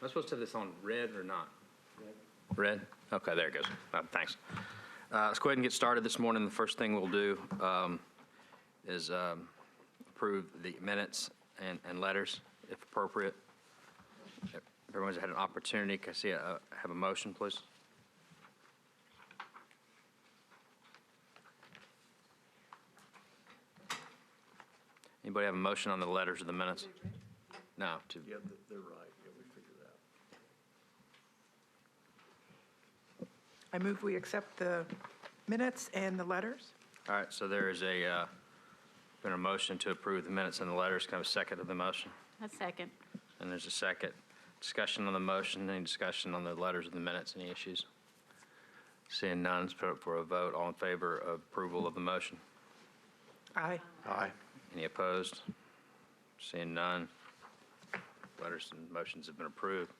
I supposed to have this on red or not? Red? Okay, there it goes. Thanks. Let's go ahead and get started this morning. The first thing we'll do is approve the minutes and letters, if appropriate. Everyone's had an opportunity. Can I see have a motion, please? Anybody have a motion on the letters of the minutes? No. Yeah, they're right. Yeah, we figured that. I move we accept the minutes and the letters. All right, so there is been a motion to approve the minutes and the letters. Kind of a second of the motion? A second. And there's a second. Discussion on the motion, any discussion on the letters of the minutes, any issues? Seeing none, let's put up for a vote. All in favor of approval of the motion? Aye. Aye. Any opposed? Seeing none, letters and motions have been approved.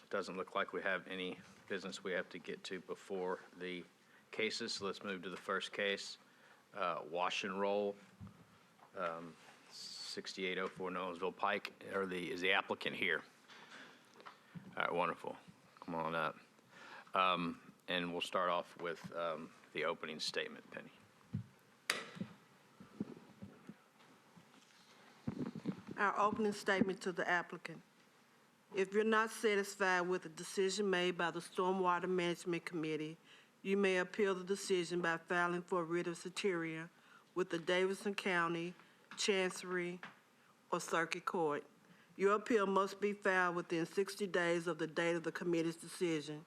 Doesn't look like we have any business we have to get to before the cases, so let's move to the first case. Wash and Roll, 6804 Nolensville Pike. Is the applicant here? All right, wonderful. Come on up. And we'll start off with the opening statement, Penny. Our opening statement to the applicant. If you're not satisfied with the decision made by the Stormwater Management Committee, you may appeal the decision by filing for a writ of certiorari with the Davidson County, Chancery, or Circuit Court. Your appeal must be filed within 60 days of the date of the committee's decision.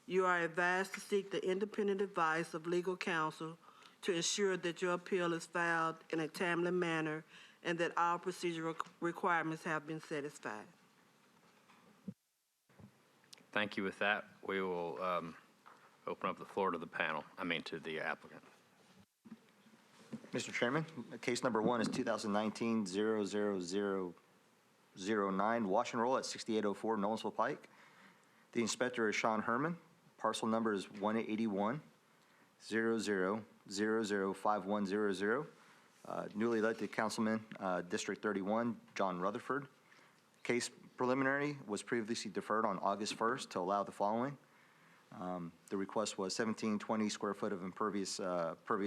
You are advised to seek the independent advice of legal counsel to ensure that your appeal is filed in a timely manner and that all procedural requirements have been satisfied. Thank you. With that, we will open up the floor to the panel, to the applicant. Mr. Chairman, case number 1 is 2019-00009, Wash and Roll at 6804 Nolensville Pike. The inspector is Sean Herman. Parcel number is 181-00005100. Newly elected councilman, District 31, John Rutherford. Case preliminary was previously deferred on August 1st to allow the following. The request was 1720 square foot of impervious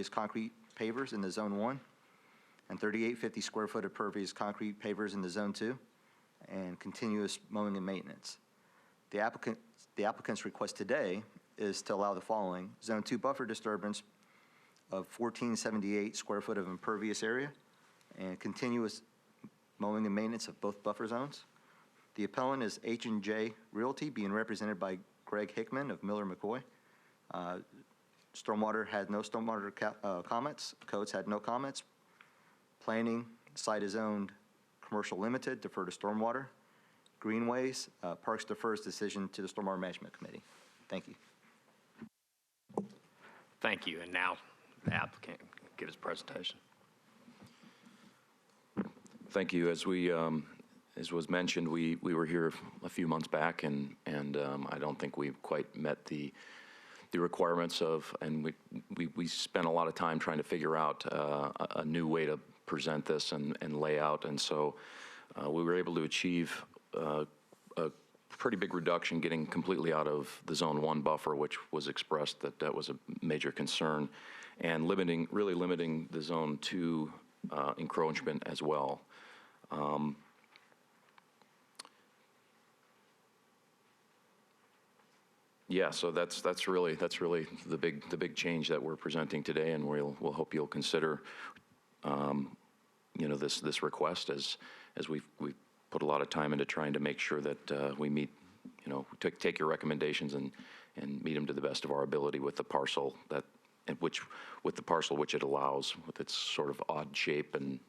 concrete pavers in the Zone 1 and 3850 square foot of pervious concrete pavers in the Zone 2 and continuous mowing and maintenance. The applicant's request today is to allow the following: Zone 2 buffer disturbance of 1478 square foot of impervious area and continuous mowing and maintenance of both buffer zones. The appellant is H&J Realty, being represented by Greg Hickman of Miller McCoy. Stormwater had no stormwater comments. Codes had no comments. Planning, site is owned commercial limited, defer to Stormwater. Greenways, Parks defers decision to the Stormwater Management Committee. Thank you. Thank you. And now the applicant can give his presentation. Thank you. As was mentioned, we were here a few months back, and I don't think we've quite met the requirements of, and we spent a lot of time trying to figure out a new way to present this and lay out, and so we were able to achieve a pretty big reduction, getting completely out of the Zone 1 buffer, which was expressed that was a major concern, and really limiting the Zone 2 encroachment as well. Yeah, so that's really the big change that we're presenting today, and we'll hope you'll consider this request as we've put a lot of time into trying to make sure that we meet, take your recommendations and meet them to the best of our ability with the parcel which it allows, with its sort of odd shape and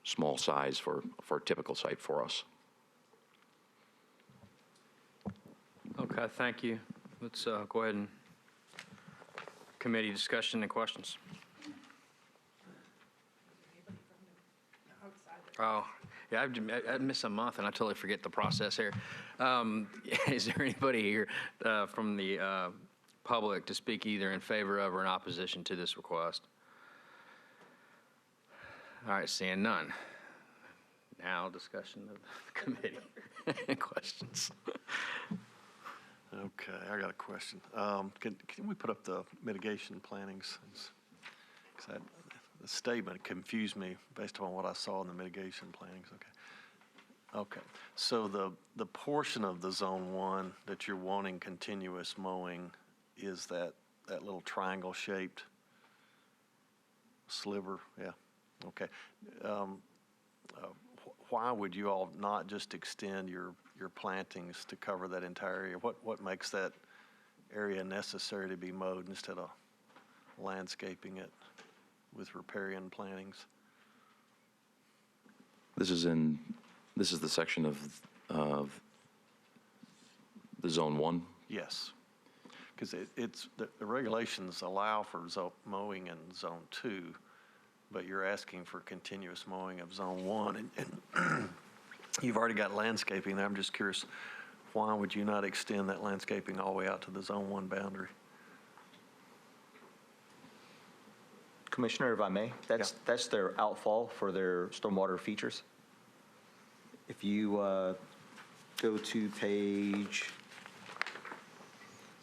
small size for a typical site for us. Okay, thank you. Let's go ahead and committee discussion and questions. Oh, yeah, I'd miss a month and I totally forget the process here. Is there anybody here from the public to speak either in favor of or in opposition to this request? All right, seeing none. Now discussion of the committee. Questions? Okay, I got a question. Can we put up the mitigation plannings? 'Cause the statement confused me based on what I saw in the mitigation plannings. Okay, so the portion of the Zone 1 that you're wanting continuous mowing is that little triangle-shaped sliver? Yeah, okay. Why would you all not just extend your plantings to cover that entire area? What makes that area necessary to be mowed instead of landscaping it with riparian plantings? This is the section of the Zone 1. Yes, because the regulations allow for mowing in Zone 2, but you're asking for continuous mowing of Zone 1, and you've already got landscaping there. I'm just curious, why would you not extend that landscaping all the way out to the Zone 1 boundary? Commissioner, if I may, that's their outfall for their stormwater features. If you go to page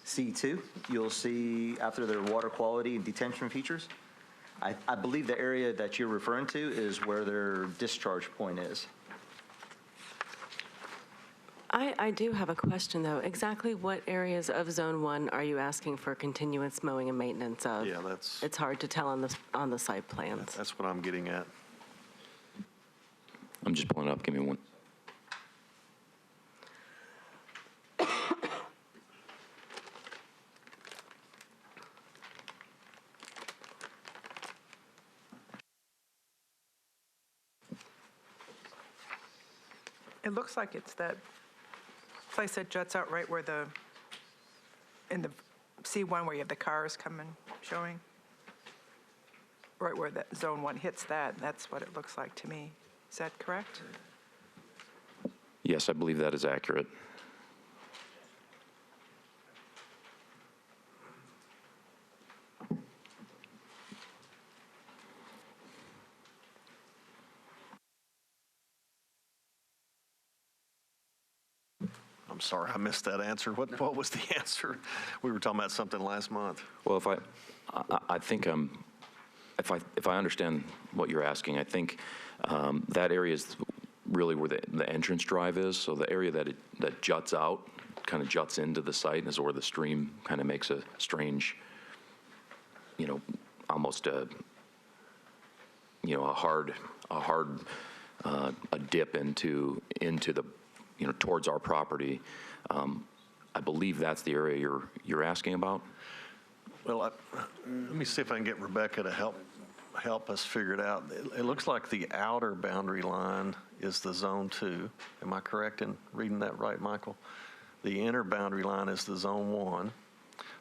C2, you'll see after their water quality and detention features, I believe the area that you're referring to is where their discharge point is. I do have a question, though. Exactly what areas of Zone 1 are you asking for continuous mowing and maintenance of? Yeah, that's It's hard to tell on the site plans. that's what I'm getting at. I'm just pulling it up. Give me one. It looks like it's that place that juts out right where in the C1 where you have the cars coming, showing. Right where that Zone 1 hits that, that's what it looks like to me. Is that correct? Yes, I believe that is accurate. I'm sorry, I missed that answer. What was the answer? We were talking about something last month. Well, I think if I understand what you're asking, I think that area is really where the entrance drive is. So the area that juts out, kind of juts into the site, is where the stream kind of makes a strange, almost a hard a dip into the towards our property. I believe that's the area you're asking about. Well, let me see if I can get Rebecca to help us figure it out. It looks like the outer boundary line is the Zone 2. Am I correct in reading that right, Michael? The inner boundary line is the Zone 1.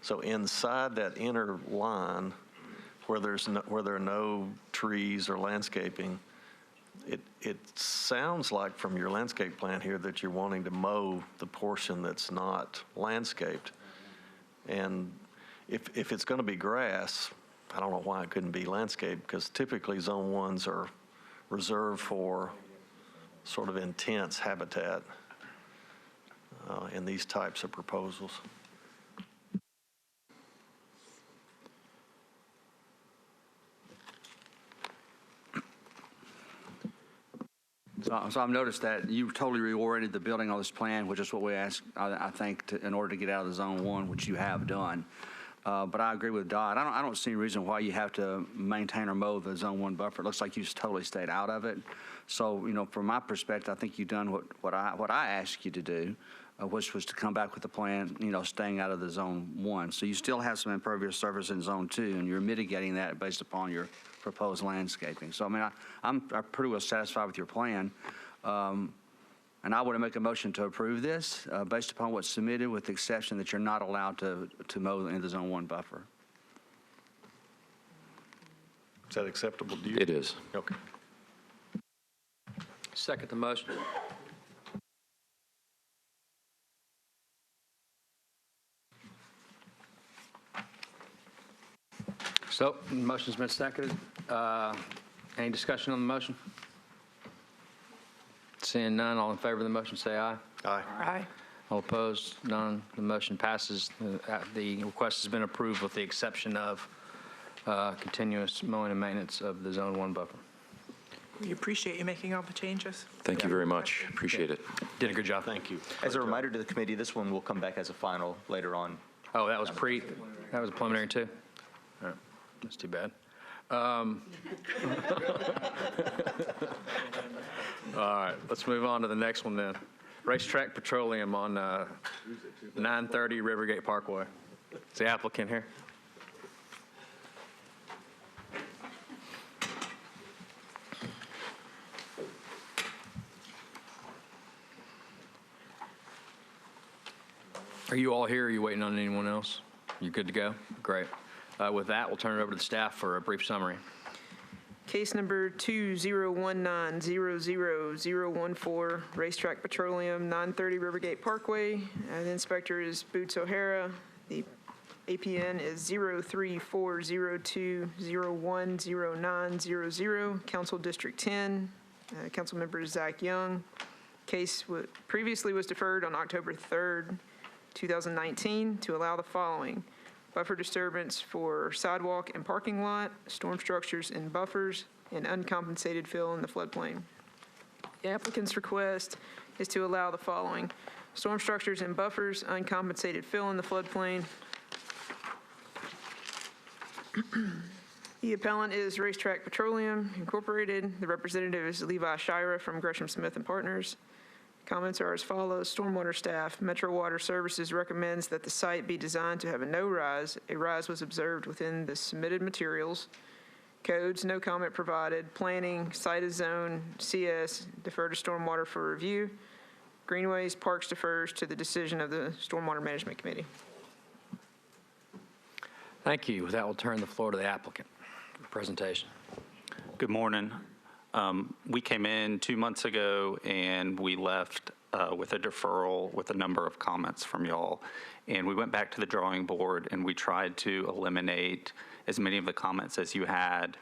So inside that inner line, where there are no trees or landscaping, it sounds like from your landscape plan here that you're wanting to mow the portion that's not landscaped. And if it's going to be grass, I don't know why it couldn't be landscaped, because typically Zone 1s are reserved for sort of intense habitat in these types of proposals. So I've noticed that you totally reoriented the building on this plan, which is what we asked, I think, in order to get out of the Zone 1, which you have done. But I agree with Dot. I don't see any reason why you have to maintain or mow the Zone 1 buffer. It looks like you just totally stayed out of it. So, from my perspective, I think you've done what I asked you to do, which was to come back with a plan, staying out of the Zone 1. So you still have some impervious surface in Zone 2, and you're mitigating that based upon your proposed landscaping. So, I'm pretty well satisfied with your plan. And I want to make a motion to approve this based upon what's submitted, with the exception that you're not allowed to mow in the Zone 1 buffer. Is that acceptable to you? It is. Okay. Second the motion. So, the motion's been seconded. Any discussion on the motion? Seeing none, all in favor of the motion, say aye. Aye. Aye. All opposed, none. The motion passes. The request has been approved with the exception of continuous mowing and maintenance of the Zone 1 buffer. We appreciate you making all the changes. Thank you very much. Appreciate it. Did a good job. Thank you. As a reminder to the committee, this one will come back as a final later on. Oh, that was preliminary too? All right, that's too bad. All right, let's move on to the next one then. Racetrack Petroleum on 930 Rivergate Parkway. Is the applicant here? Are you all here? Or are you waiting on anyone else? You good to go? Great. With that, we'll turn it over to the staff for a brief summary. Case number 2019-00014, Racetrack Petroleum, 930 Rivergate Parkway. The inspector is Boots O'Hara. The APN is 03-402-010900, Council District 10. Council member Zach Young. Case previously was deferred on October 3rd, 2019 to allow the following: buffer disturbance for sidewalk and parking lot, storm structures and buffers, and uncompensated fill in the floodplain. The applicant's request is to allow the following: storm structures and buffers, uncompensated fill in the floodplain. The appellant is Racetrack Petroleum Incorporated. The representative is Levi Shira from Gresham Smith and Partners. Comments are as follows. Stormwater staff, Metro Water Services recommends that the site be designed to have a no-rise. A rise was observed within the submitted materials. Codes, no comment provided. Planning, site is zone, CS, defer to stormwater for review. Greenways, Parks defers to the decision of the Stormwater Management Committee. Thank you. With that, we'll turn the floor to the applicant for presentation. Good morning. We came in 2 months ago and we left with a deferral with a number of comments from y'all. And we went back to the drawing board and we tried to eliminate as many of the comments as you had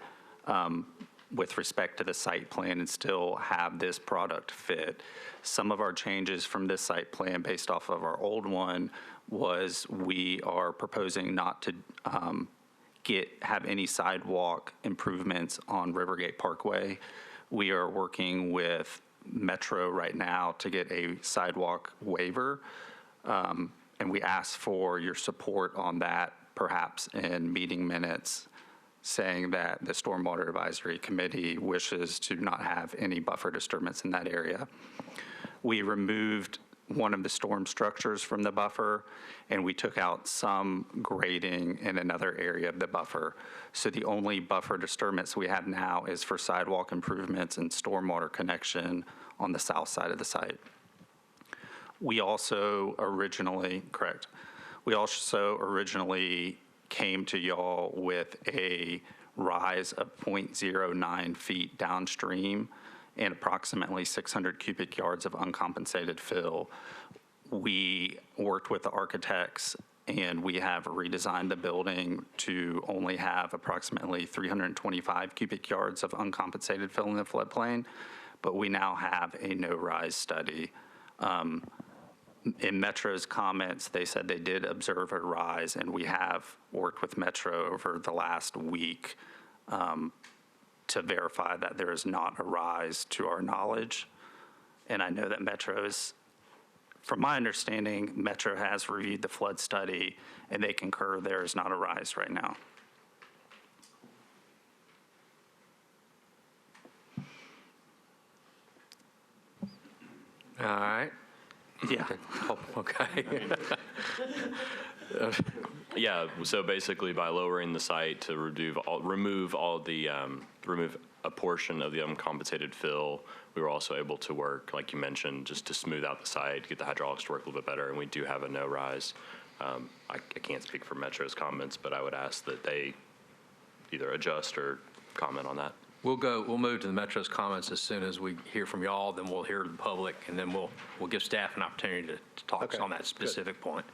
with respect to the site plan and still have this product fit. Some of our changes from this site plan based off of our old one was we are proposing not to have any sidewalk improvements on Rivergate Parkway. We are working with Metro right now to get a sidewalk waiver, and we ask for your support on that, perhaps in meeting minutes, saying that the Stormwater Advisory Committee wishes to not have any buffer disturbance in that area. We removed one of the storm structures from the buffer, and we took out some grading in another area of the buffer. So the only buffer disturbance we have now is for sidewalk improvements and stormwater connection on the south side of the site. We also originally came to y'all with a rise of 0.09 feet downstream and approximately 600 cubic yards of uncompensated fill. We worked with the architects and we have redesigned the building to only have approximately 325 cubic yards of uncompensated fill in the floodplain, but we now have a no-rise study. In Metro's comments, they said they did observe a rise, and we have worked with Metro over the last week to verify that there is not a rise to our knowledge. And I know that from my understanding, Metro has reviewed the flood study and they concur there is not a rise right now. All right. Yeah. Oh, okay. Yeah, so basically by lowering the site to remove a portion of the uncompensated fill, we were also able to work, like you mentioned, just to smooth out the site, get the hydraulics to work a little bit better, and we do have a no rise. I can't speak for Metro's comments, but I would ask that they either adjust or comment on that. We'll move to the Metro's comments as soon as we hear from y'all, then we'll hear the public, and then we'll give staff an opportunity to talk on that specific point.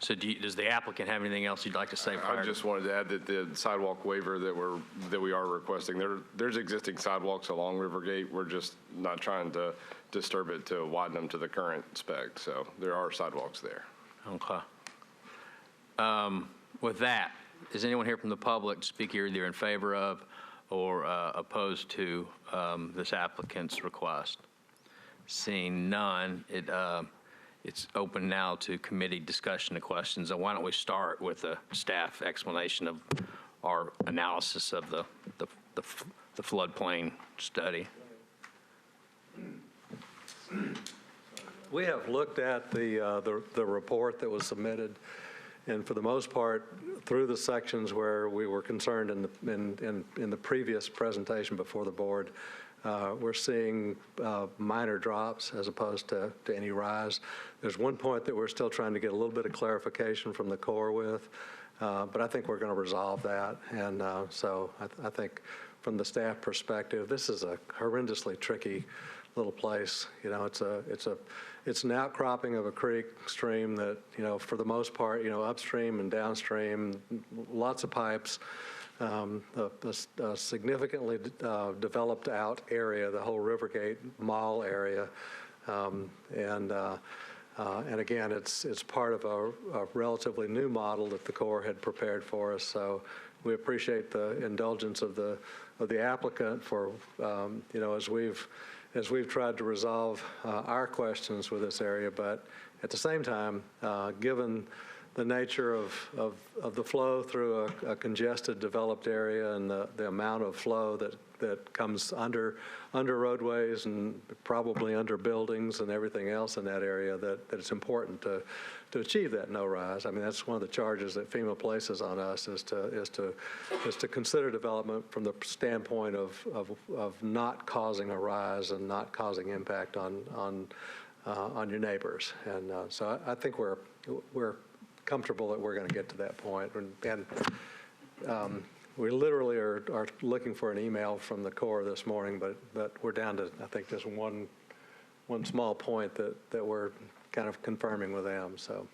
So does the applicant have anything else you'd like to say prior? I just wanted to add that the sidewalk waiver that we are requesting, there's existing sidewalks along Rivergate. We're just not trying to disturb it to widen them to the current spec. So there are sidewalks there. Okay. With that, is anyone here from the public to speak either in favor of or opposed to this applicant's request? Seeing none, it's open now to committee discussion and questions. Why don't we start with a staff explanation of our analysis of the floodplain study? We have looked at the report that was submitted, and for the most part, through the sections where we were concerned in the previous presentation before the board, we're seeing minor drops as opposed to any rise. There's one point that we're still trying to get a little bit of clarification from the Corps with, but I think we're going to resolve that. And so I think from the staff perspective, this is a horrendously tricky little place. You know, it's an outcropping of a creek stream that, you know, for the most part, you know, upstream and downstream, lots of pipes, a significantly developed out area, the whole Rivergate Mall area, and again, it's part of a relatively new model that the Corps had prepared for us. So we appreciate the indulgence of the applicant for, you know, as we've tried to resolve our questions with this area, but at the same time, given the nature of the flow through a congested, developed area and the amount of flow that comes under roadways and probably under buildings and everything else in that area, that it's important to achieve that no rise. I mean, that's one of the charges that FEMA places on us is to consider development from the standpoint of not causing a rise and not causing impact on your neighbors. And so I think we're comfortable that we're going to get to that point. And we literally are looking for an email from the Corps this morning, but we're down to, I think, just one small point that we're kind of confirming with them. So,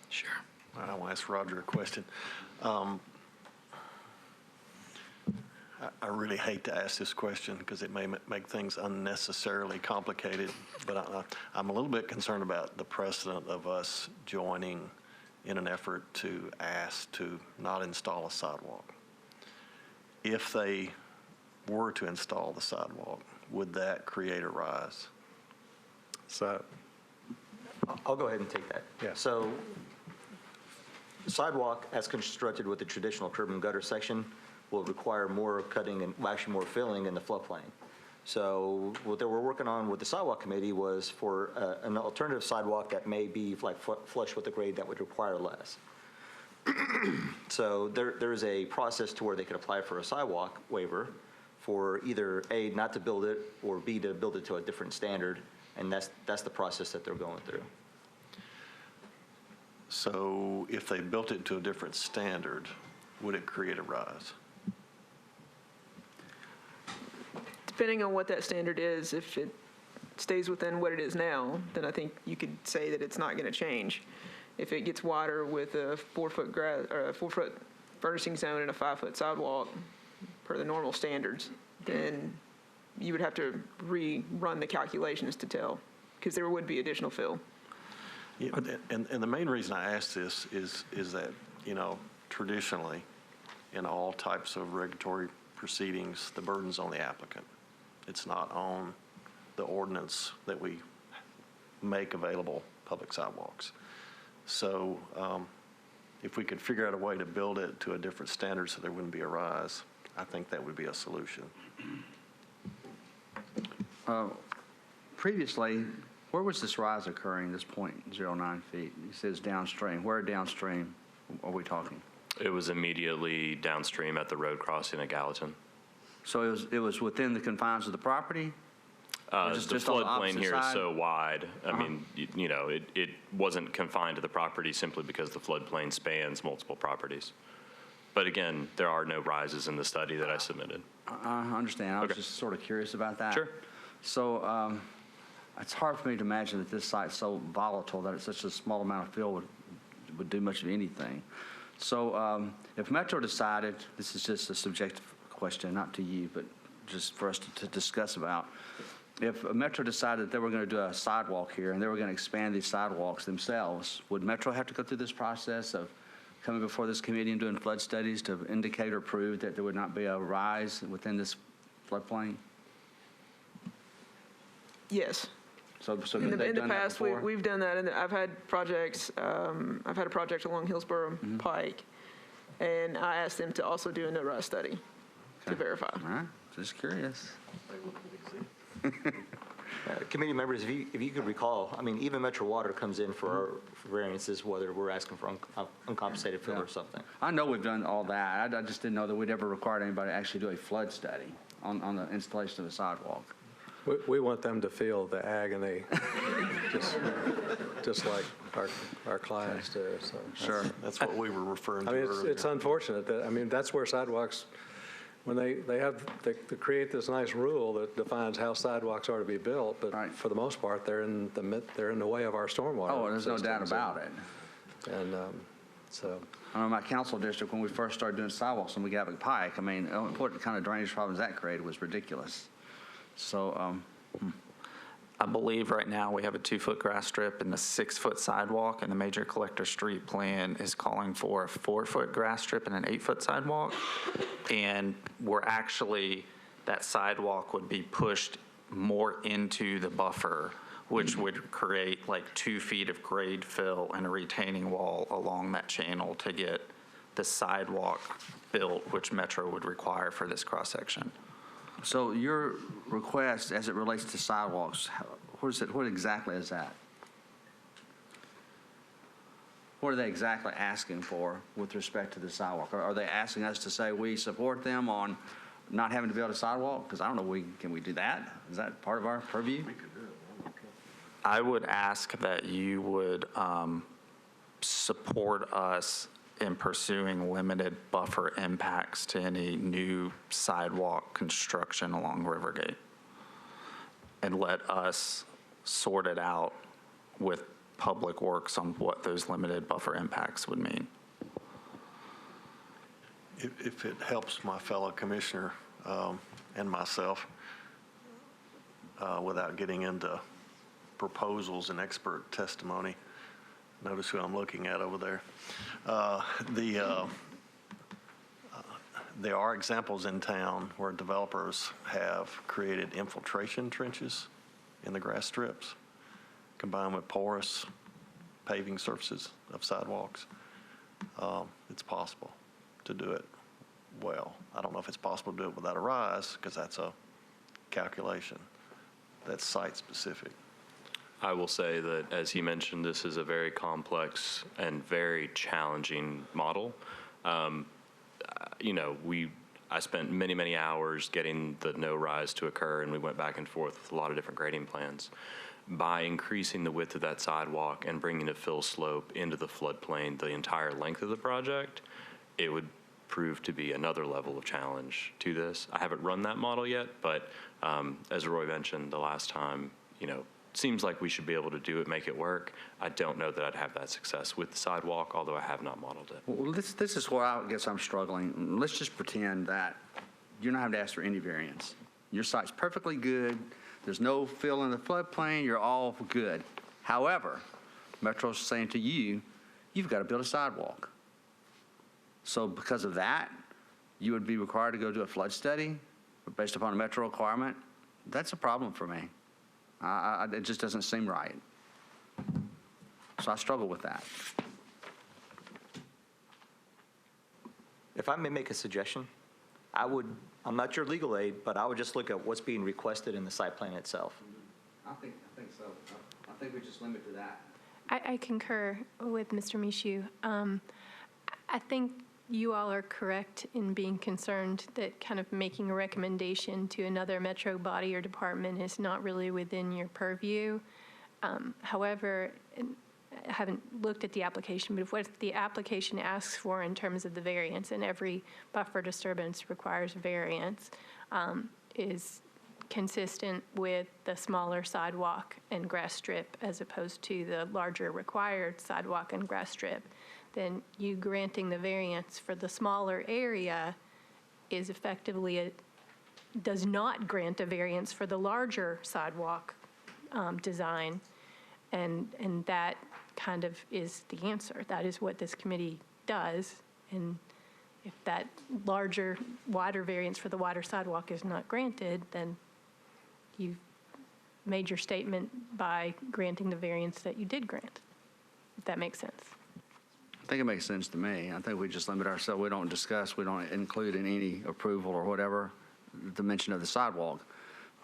sure. I want to ask Roger a question. I really hate to ask this question because it may make things unnecessarily complicated, but I'm a little bit concerned about the precedent of us joining in an effort to ask to not install a sidewalk. If they were to install the sidewalk, would that create a rise? So, I'll go ahead and take that. Yeah. So sidewalk as constructed with the traditional curb and gutter section will require more cutting and actually more filling in the floodplain. So what they were working on with the sidewalk committee was for an alternative sidewalk that may be like flush with the grade that would require less. So there is a process to where they could apply for a sidewalk waiver for either A, not to build it, or B, to build it to a different standard, and that's the process that they're going through. So if they built it to a different standard, would it create a rise? Depending on what that standard is, if it stays within what it is now, then I think you could say that it's not going to change. If it gets wider with a 4-foot furnishing zone and a 5-foot sidewalk per the normal standards, then you would have to rerun the calculations to tell, because there would be additional fill. Yeah, and the main reason I ask this is that, you know, traditionally, in all types of regulatory proceedings, the burden's on the applicant. It's not on the ordinance that we make available public sidewalks. So if we could figure out a way to build it to a different standard so there wouldn't be a rise, I think that would be a solution. Previously, where was this rise occurring, this 0.09 feet? It says downstream. Where downstream are we talking? It was immediately downstream at the road crossing at Gallatin. So it was within the confines of the property? The on the floodplain opposite here is side? so wide. I mean, you know, it wasn't confined to the property simply because the floodplain spans multiple properties. But again, there are no rises in the study that I submitted. I understand. I was Okay. just sort of curious about that. Sure. So it's hard for me to imagine that this site's so volatile that it's such a small amount of fill would do much of anything. So if Metro decided, this is just a subjective question, not to you, but just for us to discuss about, if Metro decided they were going to do a sidewalk here and they were going to expand these sidewalks themselves, would Metro have to go through this process of coming before this committee and doing flood studies to indicate or prove that there would not be a rise within this floodplain? Yes. So In they've the done that past, before? we've done that, and I've had projects, I've had a project along Hillsborough Pike, and I asked them to also do a no-rise study to verify. All right, just curious. Committee members, if you could recall, I mean, even Metro Water comes in for our variances, whether we're asking for uncompensated fill or something. I know we've done all that. I just didn't know that we'd ever required anybody to actually do a flood study on the installation of a sidewalk. We want them to feel the agony, just like our clients do, so. Sure. That's what we were referring to I mean, earlier. it's unfortunate that, I mean, that's where sidewalks, when they create this nice rule that defines how sidewalks are to be built, but Right. for the most part, they're in the way of our stormwater. Oh, there's no doubt system, about it. And so, I know my council district, when we first started doing sidewalks on McGavock Pike, I mean, what kind of drainage problems that created was ridiculous. So, I believe right now we have a 2-foot grass strip and a 6-foot sidewalk, and the major collector street plan is calling for a 4-foot grass strip and an 8-foot sidewalk. And we're actually, that sidewalk would be pushed more into the buffer, which would create like 2 feet of grade fill and a retaining wall along that channel to get the sidewalk built, which Metro would require for this cross-section. so your request as it relates to sidewalks, what exactly is that? What are they exactly asking for with respect to the sidewalk? Are they asking us to say we support them on not having to build a sidewalk? Because I don't know, can we do that? Is that part of our purview? I would ask that you would support us in pursuing limited buffer impacts to any new sidewalk construction along Rivergate, and let us sort it out with Public Works on what those limited buffer impacts would mean. If it helps my fellow commissioner and myself, without getting into proposals and expert testimony, notice who I'm looking at over there. There are examples in town where developers have created infiltration trenches in the grass strips, combined with porous paving surfaces of sidewalks. It's possible to do it well. I don't know if it's possible to do it without a rise, because that's a calculation that's site-specific. I will say that, as he mentioned, this is a very complex and very challenging model. I spent many, many hours getting the no rise to occur, and we went back and forth with a lot of different grading plans. By increasing the width of that sidewalk and bringing a fill slope into the floodplain the entire length of the project, it would prove to be another level of challenge to this. I haven't run that model yet, but as Roy mentioned the last time, seems like we should be able to do it, make it work. I don't know that I'd have that success with the sidewalk, although I have not modeled it. Well, this is where I guess I'm struggling. Let's just pretend that you're not having to ask for any variance. Your site's perfectly good. There's no fill in the floodplain. You're all good. However, Metro's saying to you, you've got to build a sidewalk. So because of that, you would be required to go do a flood study based upon a Metro requirement. That's a problem for me. It just doesn't seem right. So I struggle with that. If I may make a suggestion, I'm not your legal aid, but I would just look at what's being requested in the site plan itself. I think so. I think we just limit to that. I concur with Mr. Michoud. I think you all are correct in being concerned that kind of making a recommendation to another Metro body or department is not really within your purview. However, I haven't looked at the application, but what the application asks for in terms of the variance, and every buffer disturbance requires variance, is consistent with the smaller sidewalk and grass strip as opposed to the larger required sidewalk and grass strip, then you granting the variance for the smaller area is effectively does not grant a variance for the larger sidewalk design, and that kind of is the answer. That is what this committee does, and if that larger, wider variance for the wider sidewalk is not granted, then you've made your statement by granting the variance that you did grant, if that makes sense. I think it makes sense to me. I think we just limit ourselves. We don't discuss, we don't include in any approval or whatever the mention of the sidewalk.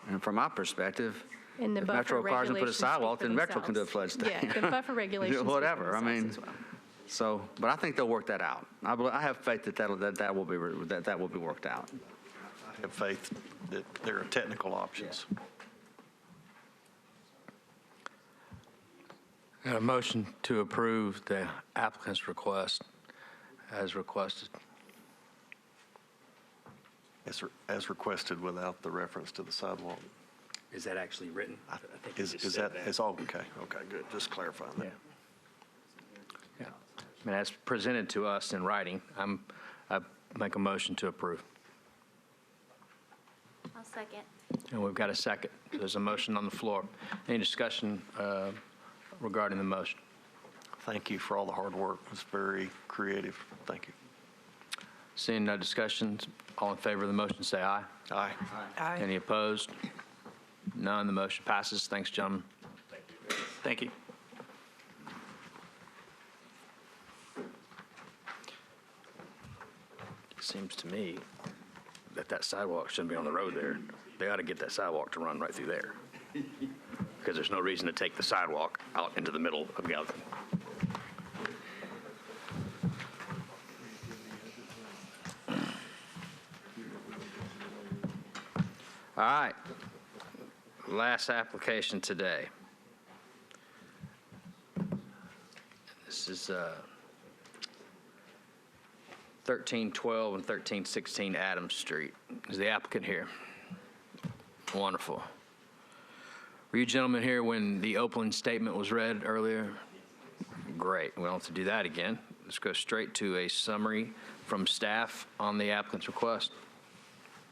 And from my perspective, And the if buffer Metro requires them to put a regulations speak sidewalk, for then Metro can do a themselves. flood state. Yeah, the buffer regulations speak for Whatever, I themselves mean, as well. so, but I think they'll work that out. I have faith that that will be worked out. I have faith that there are technical options. Got a motion to approve the applicant's request as requested. As requested without the reference to the sidewalk. Is that actually written? I think you Is just is said that, is all, okay, good, just clarifying that. Yeah. I mean, as presented to us in writing, I make a motion to approve. I'll second. And we've got a second. There's a motion on the floor. Any discussion regarding the motion? Thank you for all the hard work. It's very creative. Thank you. Seeing no discussions, all in favor of the motion, say aye. Aye. Aye. Any opposed? None. The motion passes. Thanks, gentlemen. Thank you. It seems to me that sidewalk shouldn't be on the road there. They ought to get that sidewalk to run right through there. Because there's no reason to take the sidewalk out into the middle of Gallatin. All right. Last application today. This is 1312 and 1316 Adams Street. Is the applicant here? Wonderful. Were you gentlemen here when the opening statement was read earlier? Great. We don't have to do that again. Let's go straight to a summary from staff on the applicant's request.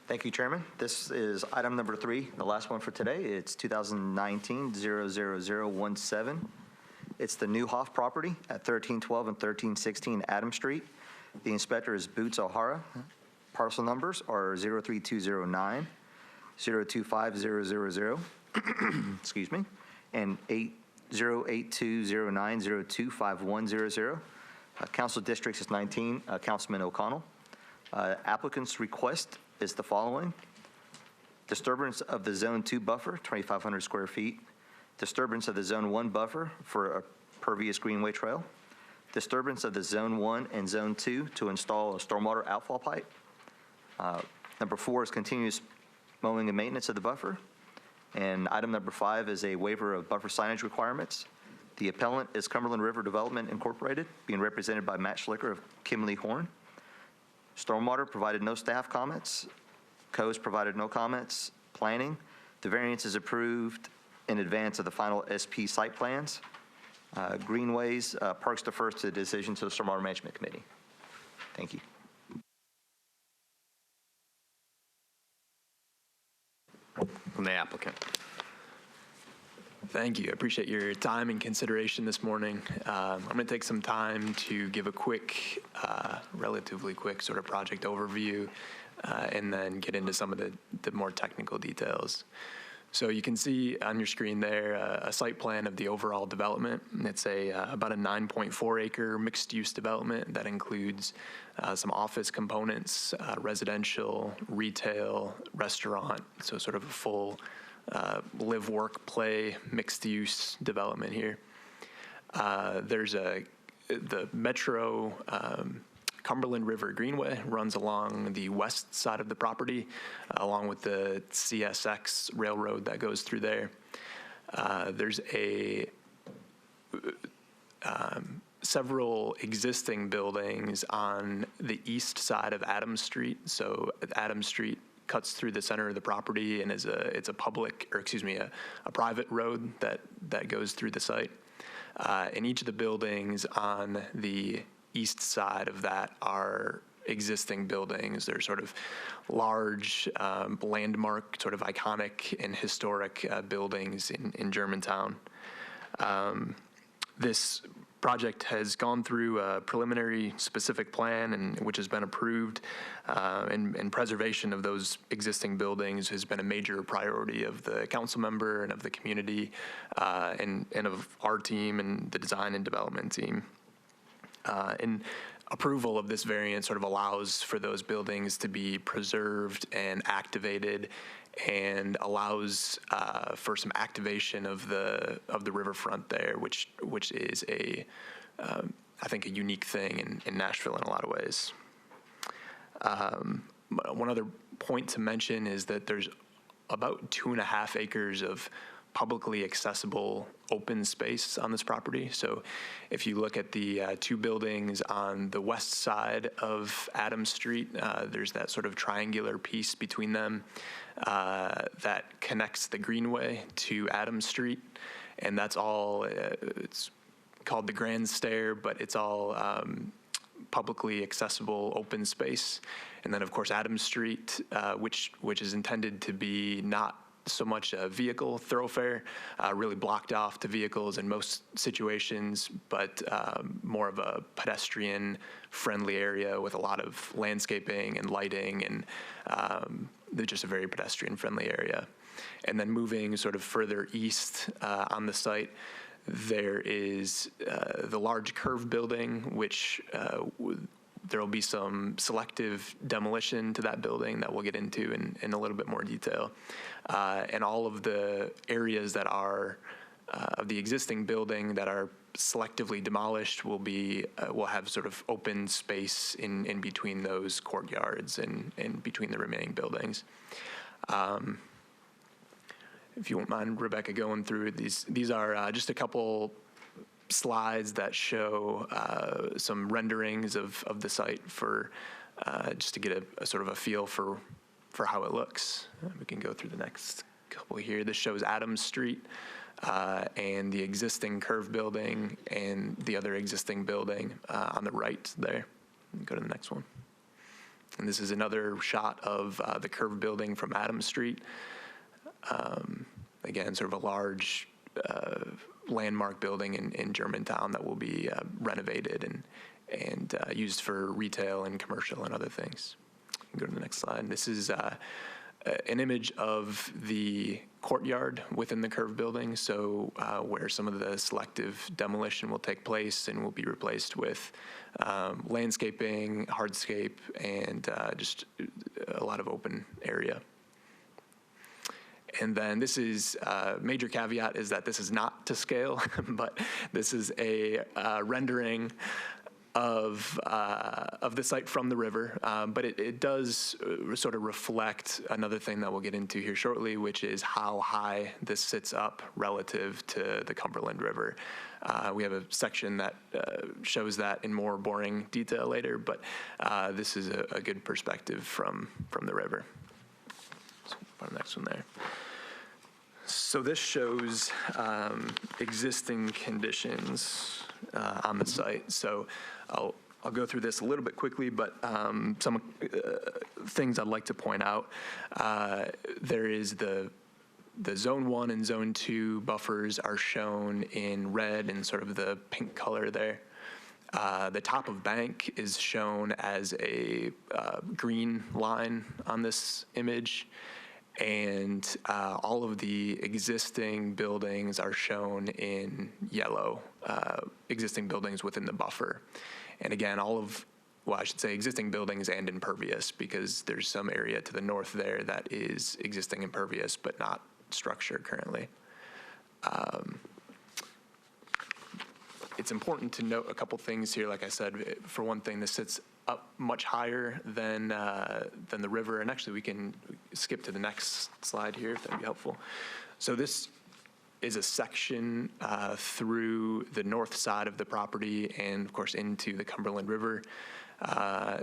Thank you, Chairman. This is item number 3, the last one for today. It's 2019-00017. It's the Newhoff property at 1312 and 1316 Adams Street. The inspector is Boots O'Hara. Parcel numbers are 03209, 025000, excuse me, and 08209025100. Council districts is 19, Councilman O'Connell. Applicant's request is the following: disturbance of the Zone 2 buffer, 2,500 square feet. Disturbance of the Zone 1 buffer for a pervious greenway trail. Disturbance of the Zone 1 and Zone 2 to install a stormwater outfall pipe. Number 4 is continuous mowing and maintenance of the buffer. And item number 5 is a waiver of buffer signage requirements. The appellant is Cumberland River Development Incorporated, being represented by Matt Schlicker of Kimley Horn. Stormwater provided no staff comments. Coast provided no comments. Planning, the variance is approved in advance of the final SP site plans. Greenways, Parks defers to the decision to the Stormwater Management Committee. Thank you. From the applicant. Thank you. I appreciate your time and consideration this morning. I'm going to take some time to give a quick, relatively quick sort of project overview, and then get into some of the more technical details. So you can see on your screen there a site plan of the overall development. It's about a 9.4 acre mixed use development that includes some office components, residential, retail, restaurant, so sort of a full live, work, play, mixed use development here. There's the Metro Cumberland River Greenway runs along the west side of the property, along with the CSX railroad that goes through there. There's several existing buildings on the east side of Adams Street. So Adams Street cuts through the center of the property and it's a public, or excuse me, a private road that goes through the site. And each of the buildings on the east side of that are existing buildings. They're sort of large, landmark, sort of iconic and historic buildings in Germantown. This project has gone through a preliminary specific plan, and which has been approved, and preservation of those existing buildings has been a major priority of the council member and of the community, and of our team and the design and development team. And approval of this variance sort of allows for those buildings to be preserved and activated, and allows for some activation of the riverfront there, which is I think a unique thing in Nashville in a lot of ways. One other point to mention is that there's about 2.5 acres of publicly accessible open space on this property. So if you look at the two buildings on the west side of Adams Street, there's that sort of triangular piece between them that connects the Greenway to Adams Street. And that's all, it's called the Grand Stair, but it's all publicly accessible open space. And then, of course, Adams Street, which is intended to be not so much a vehicle thoroughfare, really blocked off to vehicles in most situations, but more of a pedestrian-friendly area with a lot of landscaping and lighting, and they're just a very pedestrian-friendly area. And then moving sort of further east on the site, there is the large curve building, which there will be some selective demolition to that building that we'll get into in a little bit more detail. And all of the areas that are of the existing building that are selectively demolished will have sort of open space in between those courtyards and in between the remaining buildings. If you won't mind, Rebecca, going through these are just a couple slides that show some renderings of the site for just to get a sort of a feel for how it looks. We can go through the next couple here. This shows Adams Street and the existing curve building and the other existing building on the right there. Go to the next one. And this is another shot of the curve building from Adams Street. Again, sort of a large landmark building in Germantown that will be renovated and used for retail and commercial and other things. Go to the next slide. This is an image of the courtyard within the curve building, so where some of the selective demolition will take place and will be replaced with landscaping, hardscape, and just a lot of open area. And then this is major caveat is that this is not to scale, but this is a rendering of the site from the river. But it does sort of reflect another thing that we'll get into here shortly, which is how high this sits up relative to the Cumberland River. We have a section that shows that in more boring detail later, but this is a good perspective from the river. So the next one there. So this shows existing conditions on the site. So I'll go through this a little bit quickly, but some things I'd like to point out. There is the Zone 1 and Zone 2 buffers are shown in red and sort of the pink color there. The top of bank is shown as a green line on this image. And all of the existing buildings are shown in yellow, existing buildings within the buffer. And again, I should say existing buildings and impervious, because there's some area to the north there that is existing impervious but not structure currently. It's important to note a couple things here. Like I said, for one thing, this sits up much higher than the river. And actually, we can skip to the next slide here, if that'd be helpful. So this is a section through the north side of the property and, of course, into the Cumberland River.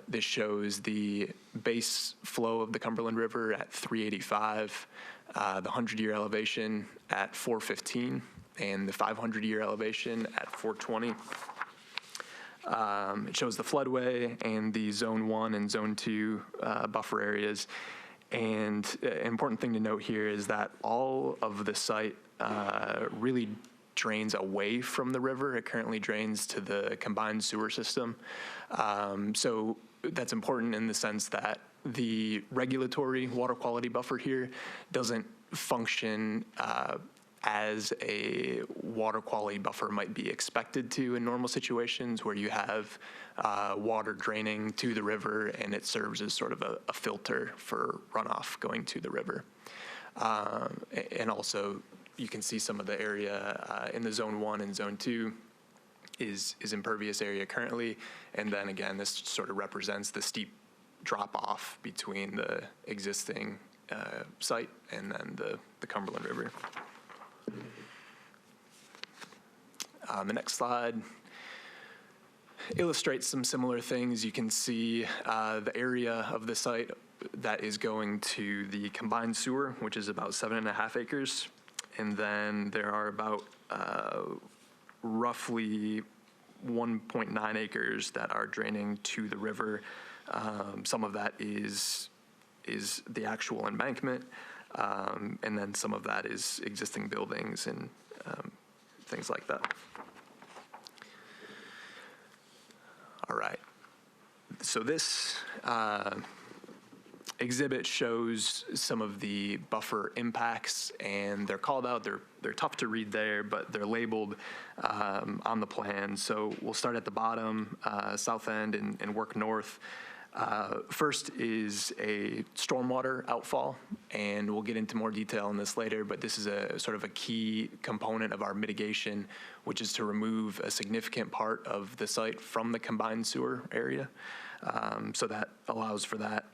This shows the base flow of the Cumberland River at 385, the 100-year elevation at 415, and the 500-year elevation at 420. It shows the floodway and the Zone 1 and Zone 2 buffer areas. And an important thing to note here is that all of the site really drains away from the river. It currently drains to the combined sewer system. So that's important in the sense that the regulatory water quality buffer here doesn't function as a water quality buffer might be expected to in normal situations where you have water draining to the river and it serves as sort of a filter for runoff going to the river. And also you can see some of the area in the Zone 1 and Zone 2 is impervious area currently. And then again, this sort of represents the steep drop off between the existing site and then the Cumberland River. The next slide illustrates some similar things. You can see the area of the site that is going to the combined sewer, which is about 7.5 acres. And then there are about roughly 1.9 acres that are draining to the river. Some of that is the actual embankment, and then some of that is existing buildings and things like that. All right. So this exhibit shows some of the buffer impacts, and they're called out. They're tough to read there, but they're labeled on the plan. So we'll start at the bottom, south end, and work north. First is a stormwater outfall, and we'll get into more detail on this later, but this is a sort of a key component of our mitigation, which is to remove a significant part of the site from the combined sewer area. So that allows for that.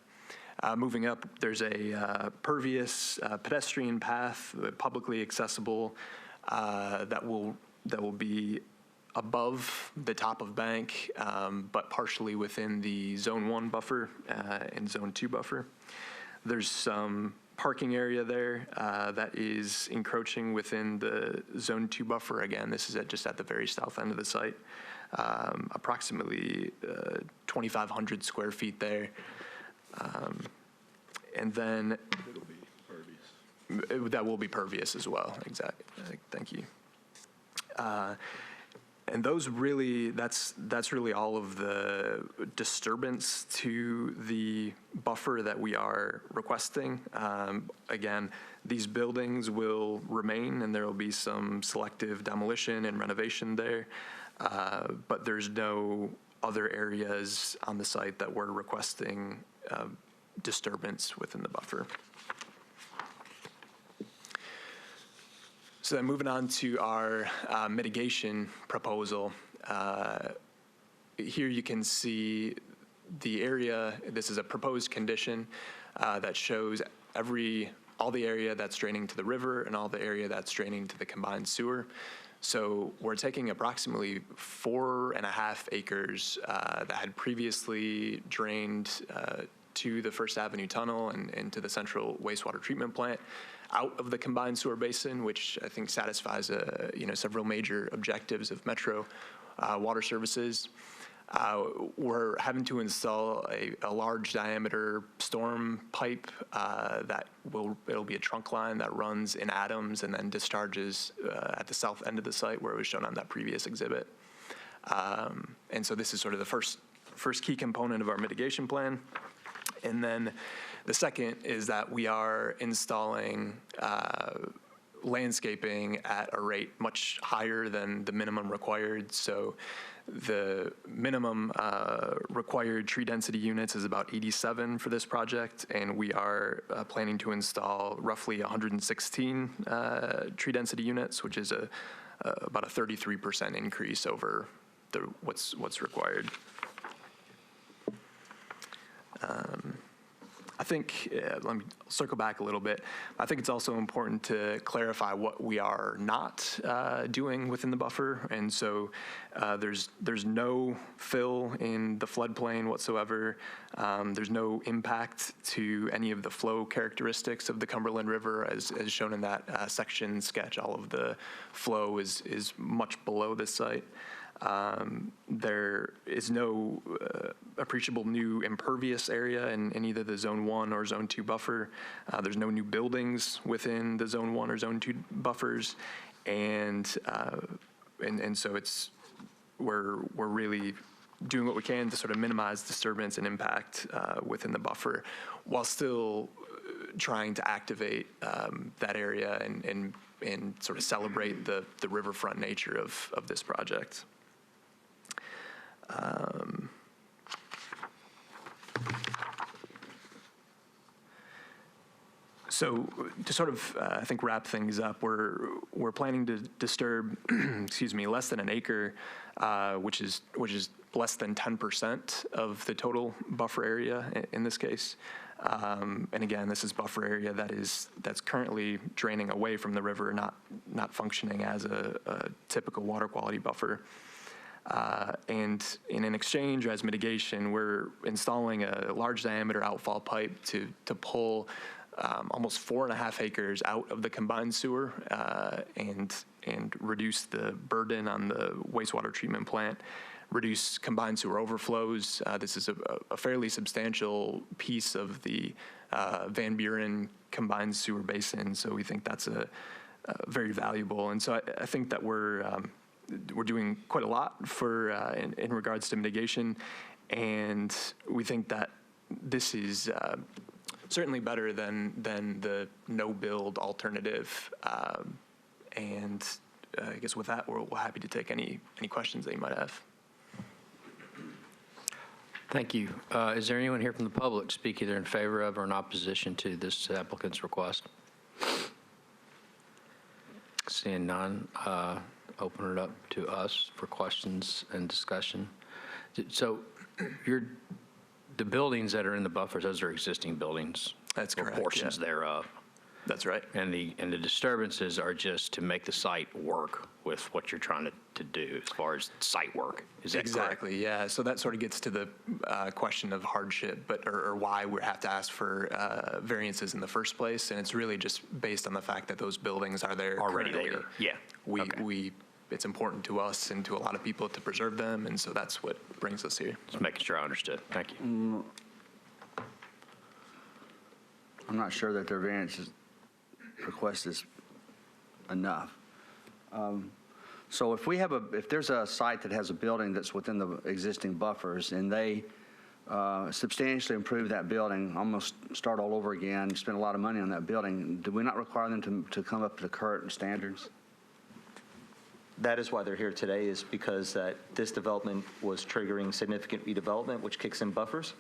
Moving up, there's a pervious pedestrian path, publicly accessible, that will be above the top of bank, but partially within the Zone 1 buffer and Zone 2 buffer. There's some parking area there that is encroaching within the Zone 2 buffer. Again, this is just at the very south end of the site, approximately 2,500 square feet there. And then that will be pervious as well. Exactly. Thank you. And those really, that's really all of the disturbance to the buffer that we are requesting. Again, these buildings will remain, and there will be some selective demolition and renovation there, but there's no other areas on the site that we're requesting disturbance within the buffer. So then moving on to our mitigation proposal. Here you can see the area. This is a proposed condition that shows all the area that's draining to the river and all the area that's draining to the combined sewer. So we're taking approximately 4.5 acres that had previously drained to the First Avenue Tunnel and to the Central Wastewater Treatment Plant out of the combined sewer basin, which I think satisfies several major objectives of Metro water services. We're having to install a large diameter storm pipe it'll be a trunk line that runs in Adams and then discharges at the south end of the site where it was shown on that previous exhibit. And so this is sort of the first key component of our mitigation plan. And then the second is that we are installing landscaping at a rate much higher than the minimum required. So the minimum required tree density units is about 87 for this project, and we are planning to install roughly 116 tree density units, which is about a 33% increase over what's required. I think, let me circle back a little bit. I think it's also important to clarify what we are not doing within the buffer. And so there's no fill in the floodplain whatsoever. There's no impact to any of the flow characteristics of the Cumberland River as shown in that section sketch. All of the flow is much below this site. There is no appreciable new impervious area in either the Zone 1 or Zone 2 buffer. There's no new buildings within the Zone 1 or Zone 2 buffers, and so we're really doing what we can to sort of minimize disturbance and impact within the buffer, while still trying to activate that area and sort of celebrate the riverfront nature of this project. So to sort of, I think, wrap things up, we're planning to disturb, excuse me, less than an acre, which is less than 10% of the total buffer area in this case. And again, this is buffer area that's currently draining away from the river, not functioning as a typical water quality buffer. And in exchange as mitigation, we're installing a large diameter outfall pipe to pull almost 4.5 acres out of the combined sewer and reduce the burden on the wastewater treatment plant, reduce combined sewer overflows. This is a fairly substantial piece of the Van Buren combined sewer basin, so we think that's a very valuable. And so I think that we're doing quite a lot for in regards to mitigation, and we think that this is certainly better than the no-build alternative. And I guess with that, we're happy to take any questions that you might have. Thank you. Is there anyone here from the public to speak either in favor of or in opposition to this applicant's request? Seeing none, open it up to us for questions and discussion. So the buildings that are in the buffers, those are existing buildings? That's or correct, portions yeah. thereof? That's right. And the disturbances are just to make the site work with what you're trying to do as far as site work. Is that exactly, correct? yeah. So that sort of gets to the question of hardship, or why we have to ask for variances in the first place. And it's really just based on the fact that those buildings are there Already currently. there, yeah. It's important to us and to a lot of people to preserve them, and so that's what brings us here. Just making sure I understood. Thank you. I'm not sure that their variance request is enough. So if there's a site that has a building that's within the existing buffers and they substantially improve that building, almost start all over again, spend a lot of money on that building, do we not require them to come up to the current standards? That is why they're here today, is because this development was triggering significant redevelopment, which kicks in buffers.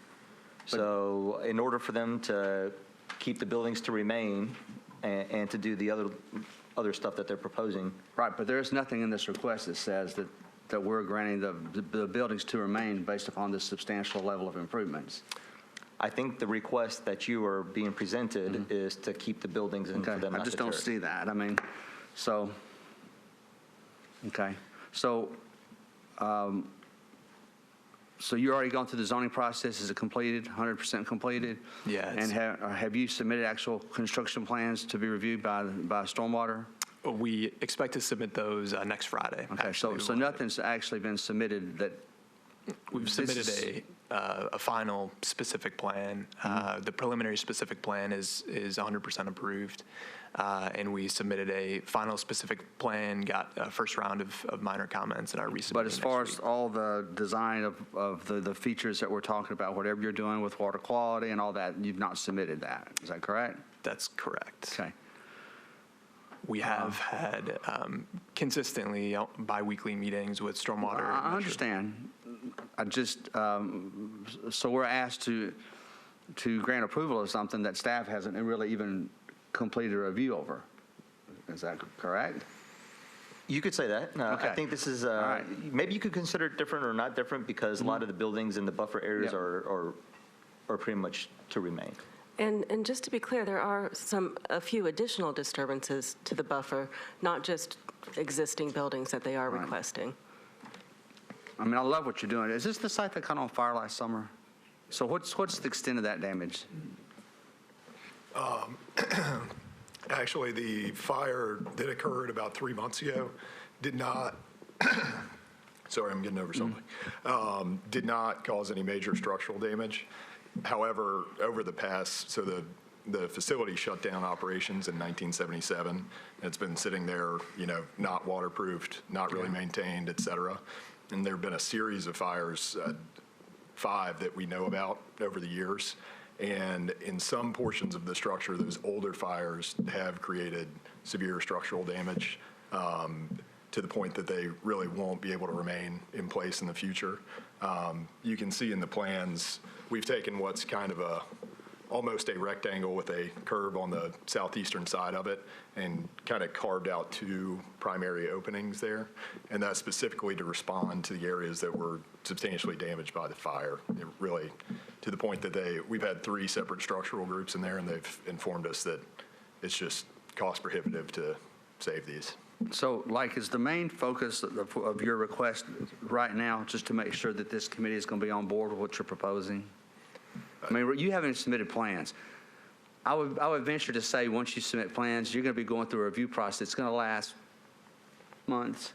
So in order for them to keep the buildings to remain and to do the other stuff that they're proposing. Right, but there's nothing in this request that says that we're granting the buildings to remain based upon this substantial level of improvements. I think the request that you are being presented is to keep the buildings and for them not to I just don't tear. see that. I mean, so, okay. So, so you're already gone through the zoning process. Is it completed, 100% completed? Yeah. And have you submitted actual construction plans to be reviewed by Stormwater? We expect to submit those next Friday. Okay, so nothing's actually been submitted that. We've submitted a final specific plan. The preliminary specific plan is 100% approved. And we submitted a final specific plan, got a first round of minor comments, and are resubmitting. But as far as all the design of the features that we're talking about, whatever you're doing with water quality and all that, you've not submitted that. Is that correct? That's correct. Okay. We have had consistently biweekly meetings with Stormwater. I understand. I just, so we're asked to grant approval of something that staff hasn't really even completed a review over. Is that correct? You could say that. Okay. I think this is, right. maybe you could consider it different or not different because a lot of the buildings in the buffer areas are pretty much to remain. And just to be clear, there are a few additional disturbances to the buffer, not just existing buildings that they are requesting. I mean, I love what you're doing. Is this the site that caught on fire last summer? So what's the extent of that damage? Actually, the fire that occurred about 3 months ago did not, Sorry, I'm getting over something. Did not cause any major structural damage. However, over the past, so the facility shut down operations in 1977. It's been sitting there, not waterproofed, not really maintained, et cetera. And there have been a series of fires, 5 that we know about over the years. And in some portions of the structure, those older fires have created severe structural damage to the point that they really won't be able to remain in place in the future. You can see in the plans, we've taken what's kind of almost a rectangle with a curve on the southeastern side of it and kind of carved out 2 primary openings there. And that's specifically to respond to the areas that were substantially damaged by the fire. It really, to the point that we've had 3 separate structural groups in there, and they've informed us that it's just cost prohibitive to save these. So, is the main focus of your request right now just to make sure that this committee is going to be on board with what you're proposing? I mean, you haven't submitted plans. I would venture to say once you submit plans, you're going to be going through a review process. It's going to last months.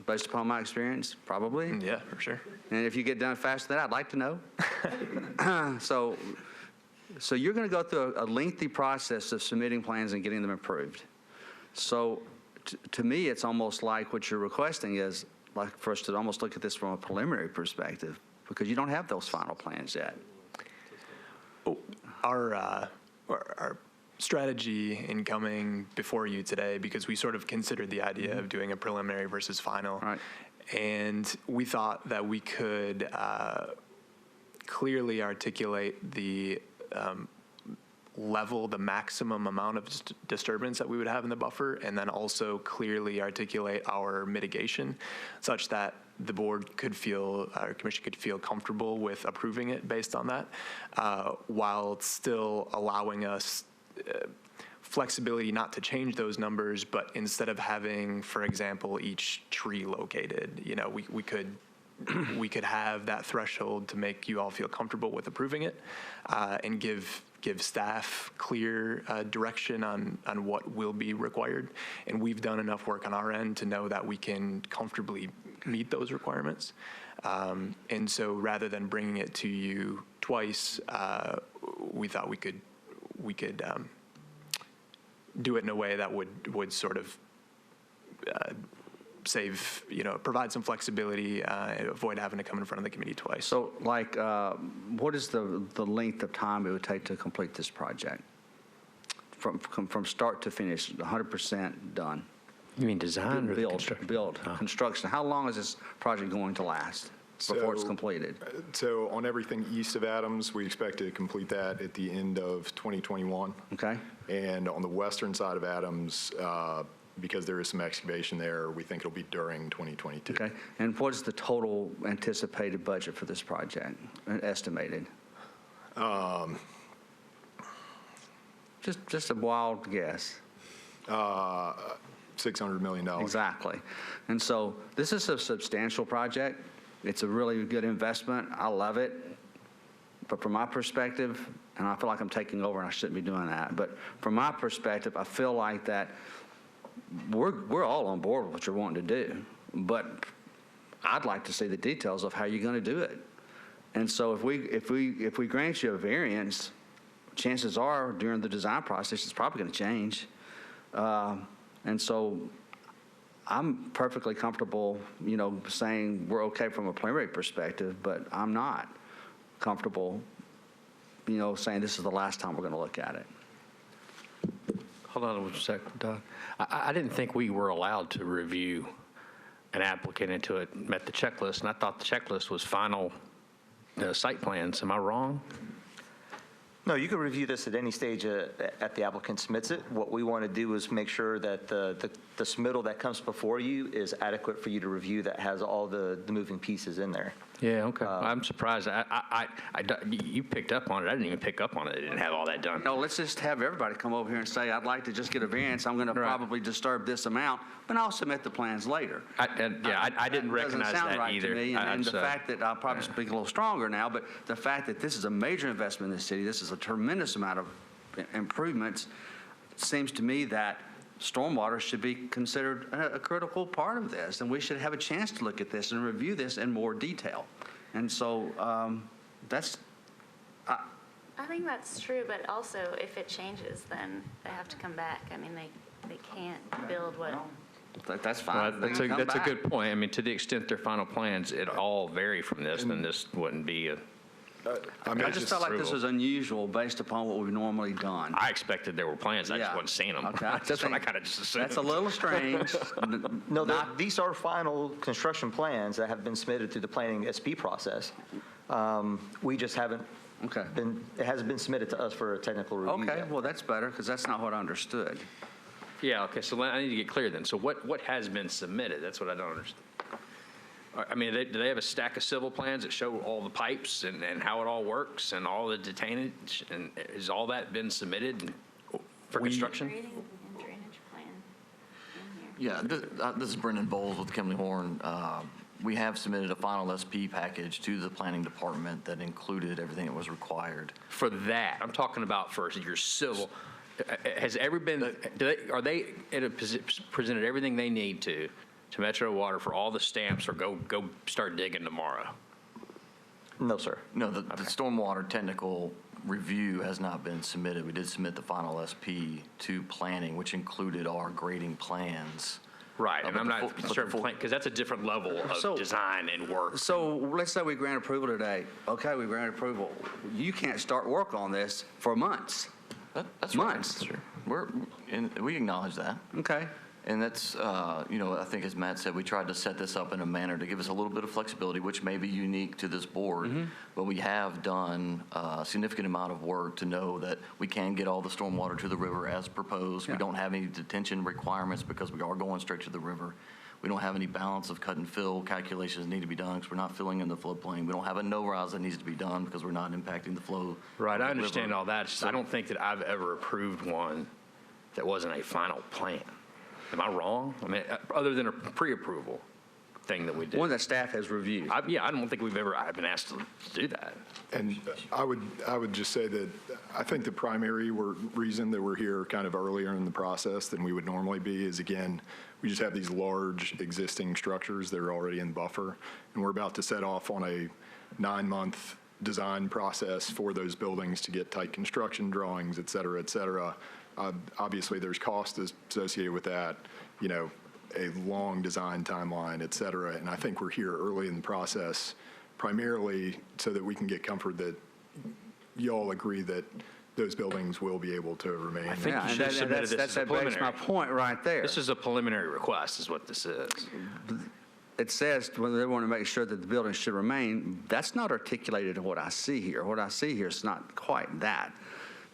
Based upon my experience, probably. Yeah, for sure. And if you get done faster than that, I'd like to know. So you're going to go through a lengthy process of submitting plans and getting them approved. So to me, it's almost like what you're requesting is like for us to almost look at this from a preliminary perspective, because you don't have those final plans yet. Our strategy in coming before you today, because we sort of considered the idea of doing a preliminary versus final, right. And we thought that we could clearly articulate the the maximum amount of disturbance that we would have in the buffer, and then also clearly articulate our mitigation such that the board could feel, our commission could feel comfortable with approving it based on that, while still allowing us flexibility not to change those numbers, but instead of having, for example, each tree located, we could have that threshold to make you all feel comfortable with approving it, and give staff clear direction on what will be required. And we've done enough work on our end to know that we can comfortably meet those requirements. And so rather than bringing it to you twice, we thought we could do it in a way that would sort of save, provide some flexibility, avoid having to come in front of the committee twice. So, what is the length of time it would take to complete this project? From start to finish, 100% done? You mean design or build, construction. How long is this project going to last before it's completed? So on everything east of Adams, we expect to complete that at the end of 2021. Okay. And on the western side of Adams, because there is some excavation there, we think it'll be during 2022. Okay. And what is the total anticipated budget for this project, estimated? Just a wild guess. $600 million. Exactly. And so this is a substantial project. It's a really good investment. I love it. But from my perspective, and I feel like I'm taking over and I shouldn't be doing that, but from my perspective, I feel like that we're all on board with what you're wanting to do, but I'd like to see the details of how you're going to do it. And so if we grant you a variance, chances are during the design process it's probably going to change. And so I'm perfectly comfortable, saying we're okay from a preliminary perspective, but I'm not comfortable, saying this is the last time we're going to look at it. Hold on one second, Doug. I didn't think we were allowed to review an applicant until it met the checklist, and I thought the checklist was final site plans. Am I wrong? No, you can review this at any stage at the applicant submits it. What we want to do is make sure that the submittal that comes before you is adequate for you to review, that has all the moving pieces in there. Yeah, okay. I'm surprised. You picked up on it. I didn't even pick up on it. They didn't have all that done. No, let's just have everybody come over here and say, I'd like to just get a variance. I'm going to probably disturb this amount, but I'll submit the plans later. I didn't recognize that right either. To me. And the fact that I'll probably speak a little stronger now, but the fact that this is a major investment in the city, this is a tremendous amount of improvements, seems to me that stormwater should be considered a critical part of this, and we should have a chance to look at this and review this in more detail. And so that's, I think that's true, but also if it changes, then they have to come back. I mean, they can't build what. that's Well, fine. that's a good point. I mean, to the extent their final plans, it all vary from this, then this wouldn't be a. I just felt like this was unusual based upon what we've normally done. I expected there were plans, I just Yeah. wasn't seeing them. Okay, That's what I kind of just assumed. That's a little strange. No, these are final construction plans that have been submitted through the planning SP process. We just haven't it hasn't been submitted to us for a technical review Okay, yet. well, that's better, because that's not what I understood. Yeah, okay, so I need to get clear then. So what has been submitted? That's what I don't understand. I mean, do they have a stack of civil plans that show all the pipes and how it all works and all the detainage? And has all that been submitted for construction? Grading and drainage plan in here. Yeah, this is Brendan Bowles with Kimley Horn. We have submitted a final SP package to the planning department that included everything that was required. For that, I'm talking about for your civil. Has ever been, are they presented everything they need to Metro Water for all the stamps, or go start digging tomorrow? No, sir. No, the stormwater technical review has not been submitted. We did submit the final SP to planning, which included our grading plans. Right, and I'm not concerned, because that's a different level of design and work. So let's say we grant approval today. Okay, we grant approval. You can't start work on this for months. That's months. Right. We acknowledge that. Okay. And that's, I think as Matt said, we tried to set this up in a manner to give us a little bit of flexibility, which may be unique to this board, but we have done a significant amount of work to know that we can get all the stormwater to the river as proposed. We don't have any detention requirements because we are going straight to the river. We don't have any balance of cut and fill calculations that need to be done because we're not filling in the floodplain. We don't have a no-rise that needs to be done because we're not impacting the flow. Right, I understand all that. It's just I don't think that I've ever approved one that wasn't a final plan. Am I wrong? I mean, other than a pre-approval thing that we did. One that staff has reviewed. I don't think I've been asked to do that. And I would just say that I think the primary reason that we're here kind of earlier in the process than we would normally be is, again, we just have these large existing structures that are already in buffer, and we're about to set off on a 9-month design process for those buildings to get tight construction drawings, et cetera, et cetera. Obviously, there's cost associated with that, a long design timeline, et cetera. And I think we're here early in the process primarily so that we can get comfort that you all agree that those buildings will be able to remain. I think you should have submitted this as a preliminary. That's my point right there. This is a preliminary request is what this is. It says whether they want to make sure that the building should remain. That's not articulated in what I see here. What I see here is not quite that.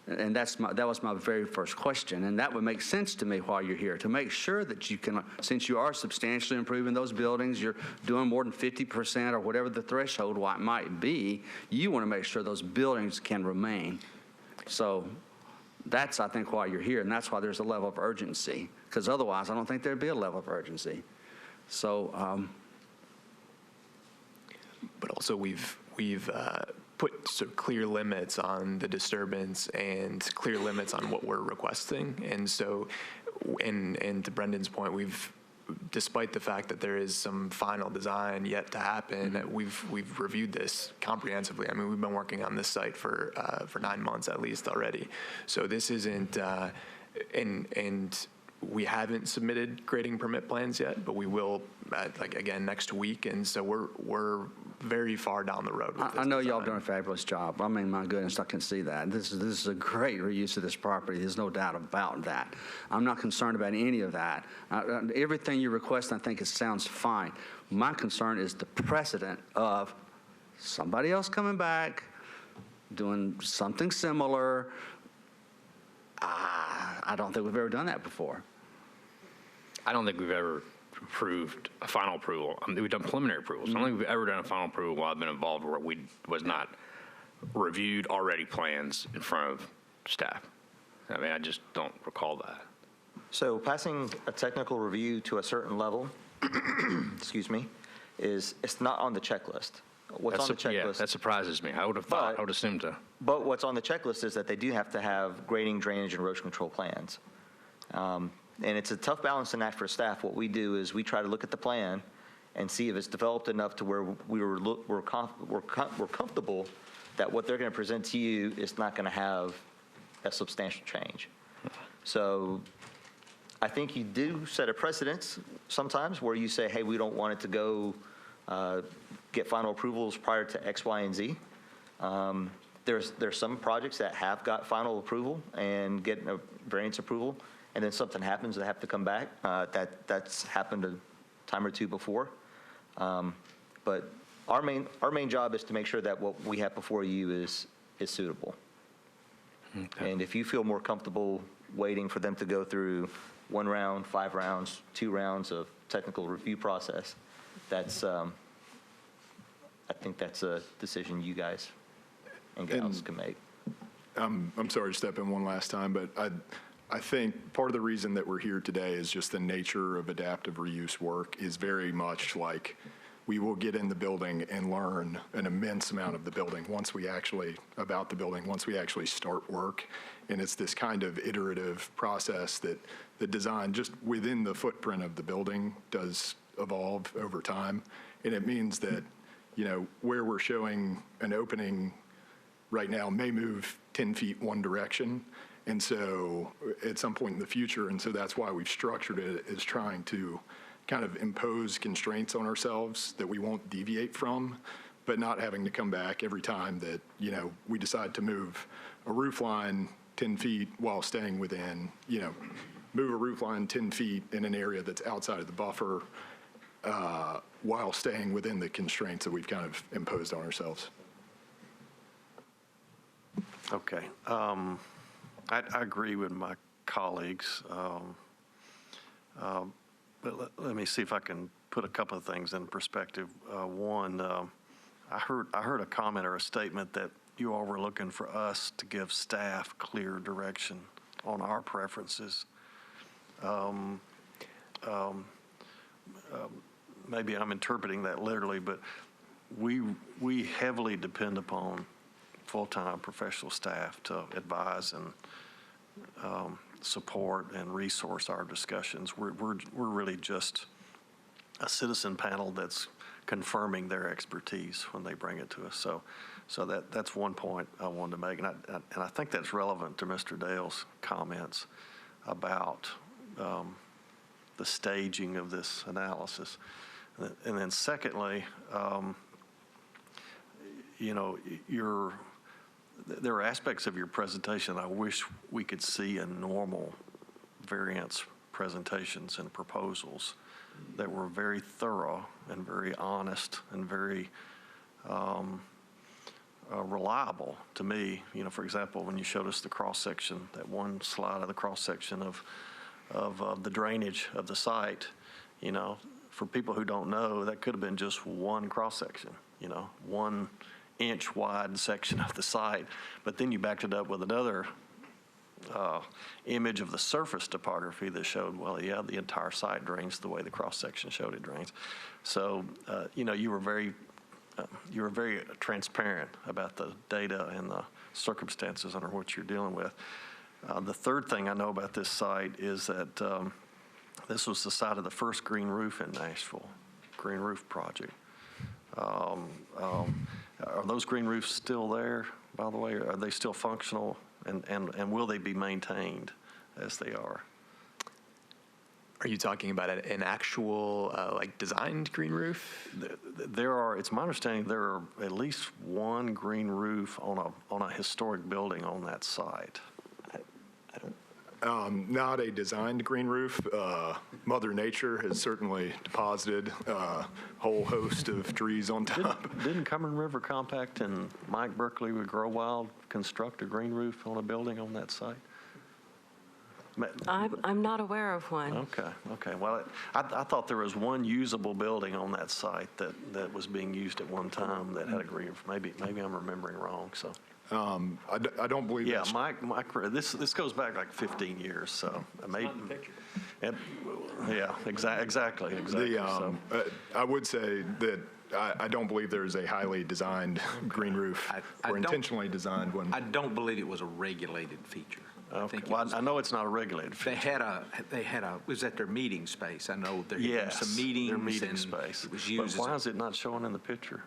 And that was my very first question. And that would make sense to me while you're here, to make sure that you can, since you are substantially improving those buildings, you're doing more than 50% or whatever the threshold might be, you want to make sure those buildings can remain. So that's, I think, why you're here, and that's why there's a level of urgency, because otherwise I don't think there'd be a level of urgency. So, but also we've put sort of clear limits on the disturbance and clear limits on what we're requesting. And so, and to Brendan's point, despite the fact that there is some final design yet to happen, we've reviewed this comprehensively. I mean, we've been working on this site for 9 months at least already. So this isn't, and we haven't submitted grading permit plans yet, but we will, again, next week. And so we're very far down the road with this I know y'all design. done a fabulous job. I mean, my goodness, I can see that. This is a great reuse of this property. There's no doubt about that. I'm not concerned about any of that. Everything you request, I think it sounds fine. My concern is the precedent of somebody else coming back, doing something similar. I don't think we've ever done that before. I don't think we've ever approved a final approval. I mean, we've done preliminary approvals. I don't think we've ever done a final approval while I've been involved where we was not reviewed already plans in front of staff. I mean, I just don't recall that. So passing a technical review to a certain level, excuse me, it's not on the checklist. What's on the checklist? Yeah, that surprises me. I would have thought, I would assume to. But what's on the checklist is that they do have to have grading, drainage, and erosion control plans. And it's a tough balancing act for staff. What we do is we try to look at the plan and see if it's developed enough to where we're comfortable that what they're going to present to you is not going to have a substantial change. So I think you do set a precedence sometimes where you say, hey, we don't want it to go get final approvals prior to X, Y, and Z. There's some projects that have got final approval and get a variance approval, and then something happens, they have to come back. That's happened a time or two before. But our main job is to make sure that what we have before you is suitable. Okay. And if you feel more comfortable waiting for them to go through 1 round, 5 rounds, 2 rounds of technical review process, that's I think that's a decision you guys and gals can make. I'm sorry to step in one last time, but I think part of the reason that we're here today is just the nature of adaptive reuse work is very much like we will get in the building and learn an immense amount of the building once we actually start work. And it's this kind of iterative process that the design just within the footprint of the building does evolve over time. And it means that, you know, where we're showing an opening right now may move 10 feet one direction. And so at some point in the future, and so that's why we've structured it as trying to kind of impose constraints on ourselves that we won't deviate from, but not having to come back every time that, you know, we decide to move a roof line 10 feet while staying within, you know, move a roof line 10 feet in an area that's outside of the buffer while staying within the constraints that we've kind of imposed on ourselves. Okay. I agree with my colleagues. But let me see if I can put a couple of things in perspective. One, I heard a comment or a statement that you all were looking for us to give staff clear direction on our preferences. Maybe I'm interpreting that literally, but we heavily depend upon full-time professional staff to advise and support and resource our discussions. We're really just a citizen panel that's confirming their expertise when they bring it to us. So that's one point I wanted to make, and I think that's relevant to Mr. Dale's comments about the staging of this analysis. And then secondly, you know, there are aspects of your presentation I wish we could see in normal variance presentations and proposals that were very thorough and very honest and very reliable to me. You know, for example, when you showed us the cross-section, that one slide of the cross-section of the drainage of the site, you know, for people who don't know, that could have been just one cross-section, you know, 1 inch wide section of the site, but then you backed it up with another image of the surface topography that showed, well, yeah, the entire site drains the way the cross-section showed it drains. So, you know, you were very transparent about the data and the circumstances under which you're dealing with. The third thing I know about this site is that this was the site of the first green roof in Nashville, green roof project. Are those green roofs still there, by the way? Are they still functional, and will they be maintained as they are? Are you talking about an actual, like, designed green roof? There are, it's my understanding, there are at least one green roof on a historic building on that site. Not a designed green roof. Mother Nature has certainly deposited a whole host of trees on top. Didn't Cumberland River Compact and Mike Berkeley with Grow Wild construct a green roof on a building on that site? I'm not aware of one. Okay. Well, I thought there was one usable building on that site that was being used at one time that had a green roof. Maybe I'm remembering wrong. So. I don't believe yeah, that's... Mike, this goes back like 15 years, so maybe. Yeah, exactly. So. I would say that I don't believe there's a highly designed green roof or intentionally designed one. I don't believe it was a regulated feature. Okay. Well, I know it's not a regulated They feature. had a, it was at their meeting space. I know there had been Yes, some meetings. their meeting and space. It was But used why as is it not showing in the picture?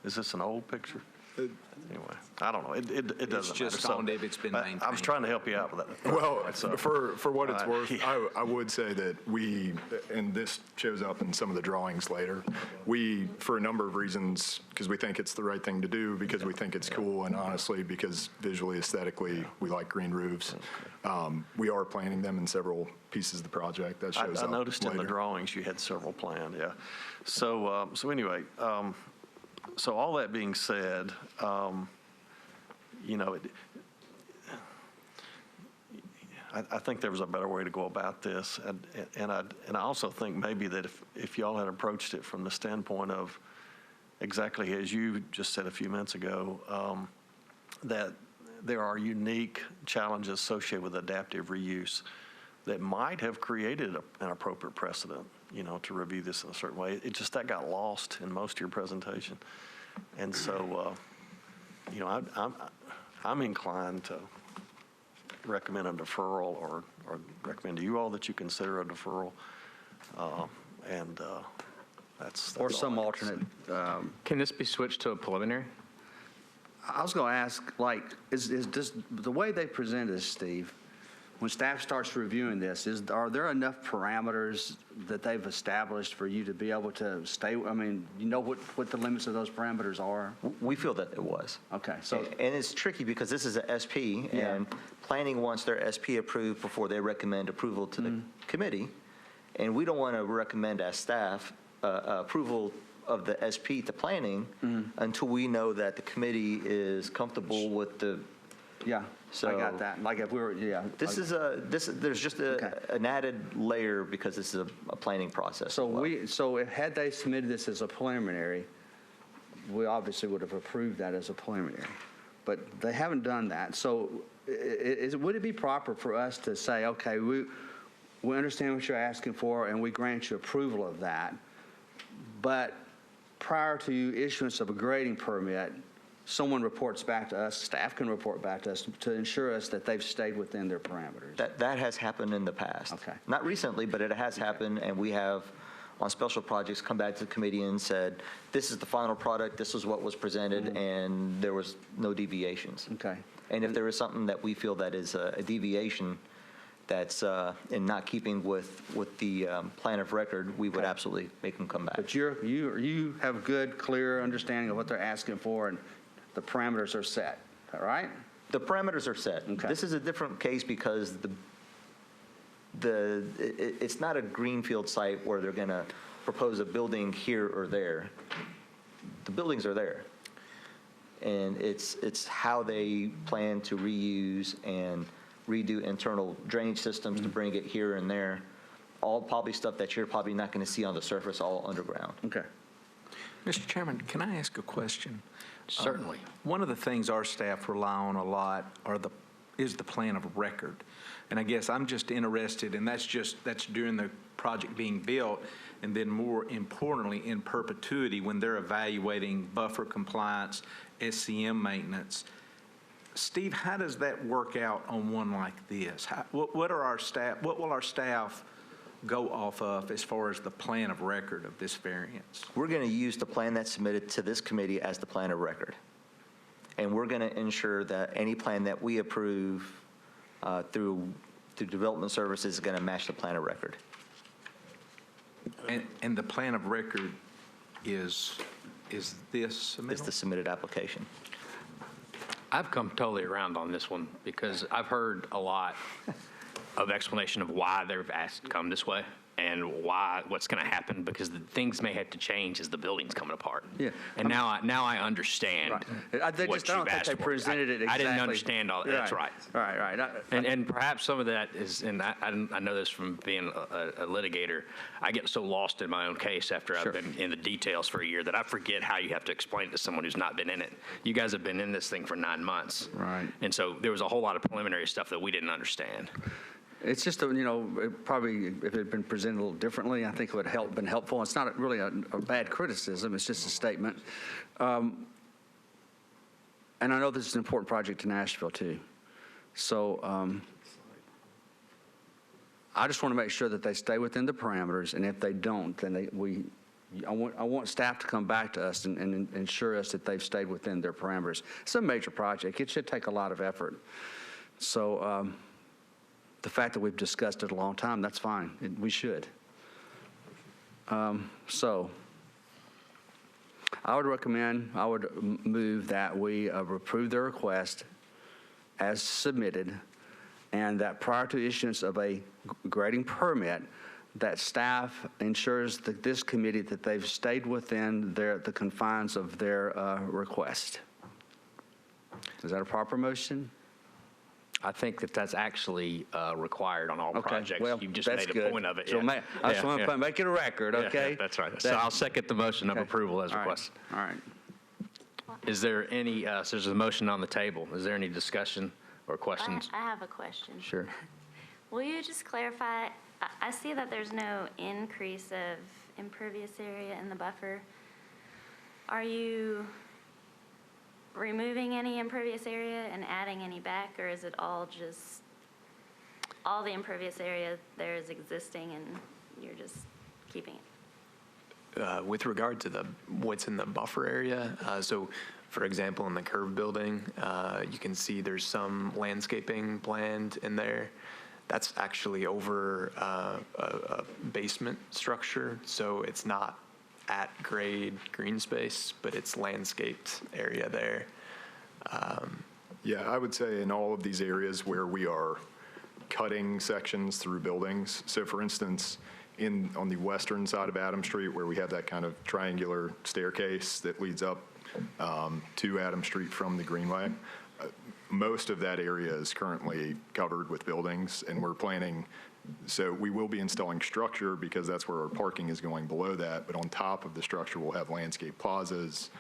Is this an old picture? Anyway, I don't know. It doesn't matter. It's just So, on if it's been maintained. I was trying to help you out with that. Well, So, for what it's uh, worth, yeah. I would say that we, and this shows up in some of the drawings later, we, for a number of reasons, because we think it's the right thing to do, because we think it's cool, and honestly, because visually, aesthetically, we like green roofs, we are planning them in several pieces of the project. That shows I up noticed in the later. drawings you had several planned, yeah. So, anyway, so all that being said, you know, I think there was a better way to go about this, and I also think maybe that if y'all had approached it from the standpoint of exactly as you just said a few minutes ago, that there are unique challenges associated with adaptive reuse that might have created an appropriate precedent, you know, to review this in a certain way. It just, that got lost in most of your presentation. And so, you know, I'm inclined to recommend a deferral or recommend to you all that you consider a deferral. And that's Or all some I can alternate. say. Can this be switched to a preliminary? I was going to ask, like, is this, the way they present this, Steve, when staff starts reviewing this, are there enough parameters that they've established for you to be able to stay, I mean, you know what the limits of those parameters are? We feel that it was. Okay, so. And it's tricky because this is a SP, Yeah. and planning wants their SP approved before they recommend approval to the committee. And we don't want to recommend as staff approval of the SP to planning until we know that the committee is comfortable with the. Yeah, So I got that. Like if we were, yeah. This is there's just an added layer because this is a planning process. So so had they submitted this as a preliminary, we obviously would have approved that as a preliminary. But they haven't done that. So would it be proper for us to say, okay, we understand what you're asking for and we grant you approval of that, but prior to issuance of a grading permit, someone reports back to us, staff can report back to us to ensure us that they've stayed within their parameters? That has happened in the past. Okay. Not recently, but it has happened, and we have, on special projects, come back to the committee and said, this is the final product, this is what was presented, and there was no deviations. Okay. And if there is something that we feel that is a deviation that's in not keeping with the plan of record, we would absolutely make them come back. But you have good, clear understanding of what they're asking for, and the parameters are set, all right? The parameters are set. Okay. This is a different case because it's not a greenfield site where they're going to propose a building here or there. The buildings are there. And it's how they plan to reuse and redo internal drainage systems to bring it here and there. All probably stuff that you're probably not going to see on the surface, all underground. Okay. Mr. Chairman, can I ask a question? Certainly. One of the things our staff rely on a lot is the plan of record. And I guess I'm just interested, and that's during the project being built, and then more importantly, in perpetuity, when they're evaluating buffer compliance, SCM maintenance. Steve, how does that work out on one like this? What will our staff go off of as far as the plan of record of this variance? We're going to use the plan that's submitted to this committee as the plan of record. And we're going to ensure that any plan that we approve through development services is going to match the plan of record. And the plan of record is this submittal? It's the submitted application. I've come totally around on this one because I've heard a lot of explanation of why they've asked to come this way and what's going to happen because the things may have to change as the building's coming apart. Yeah. And now I understand Right. what I don't you've think asked they for. presented it exactly. I didn't understand all that. That's right. Right. And perhaps some of that is, and I know this from being a litigator, I get so lost in my own case after I've been in the details for a year that I forget how you have to explain it to someone who's not been in it. You guys have been in this thing for 9 months. Right. And so there was a whole lot of preliminary stuff that we didn't understand. It's just, probably if it had been presented a little differently, I think it would have been helpful. It's not really a bad criticism. It's just a statement. And I know this is an important project to Nashville, too. So I just want to make sure that they stay within the parameters, and if they don't, then I want staff to come back to us and ensure us that they've stayed within their parameters. It's a major project. It should take a lot of effort. So the fact that we've discussed it a long time, that's fine. We should. So I would move that we approve their request as submitted, and that prior to issuance of a grading permit, that staff ensures that this committee that they've stayed within the confines of their request. Is that a proper motion? I think that that's actually required on all Okay, projects. well, You've just that's made a good. point of it. So yeah. I just want to make it a record, okay? Yeah, that's right. So I'll second the motion of approval as requested. All right. Is there any, so there's a motion on the table. Is there any discussion or questions? I have a question. Sure. Will you just clarify, I see that there's no increase of impervious area in the buffer. Are you removing any impervious area and adding any back, or is it all just, all the impervious area there is existing and you're just keeping it? With regard to what's in the buffer area, so for example, in the curve building, you can see there's some landscaping planned in there. That's actually over a basement structure, so it's not at grade green space, but it's landscaped area there. Yeah, I would say in all of these areas where we are cutting sections through buildings, so for instance, on the western side of Adam Street, where we have that kind of triangular staircase that leads up to Adam Street from the Greenway, most of that area is currently covered with buildings, and we're planning, so we will be installing structure because that's where our parking is going below that, but on top of the structure, we'll have landscape plazas,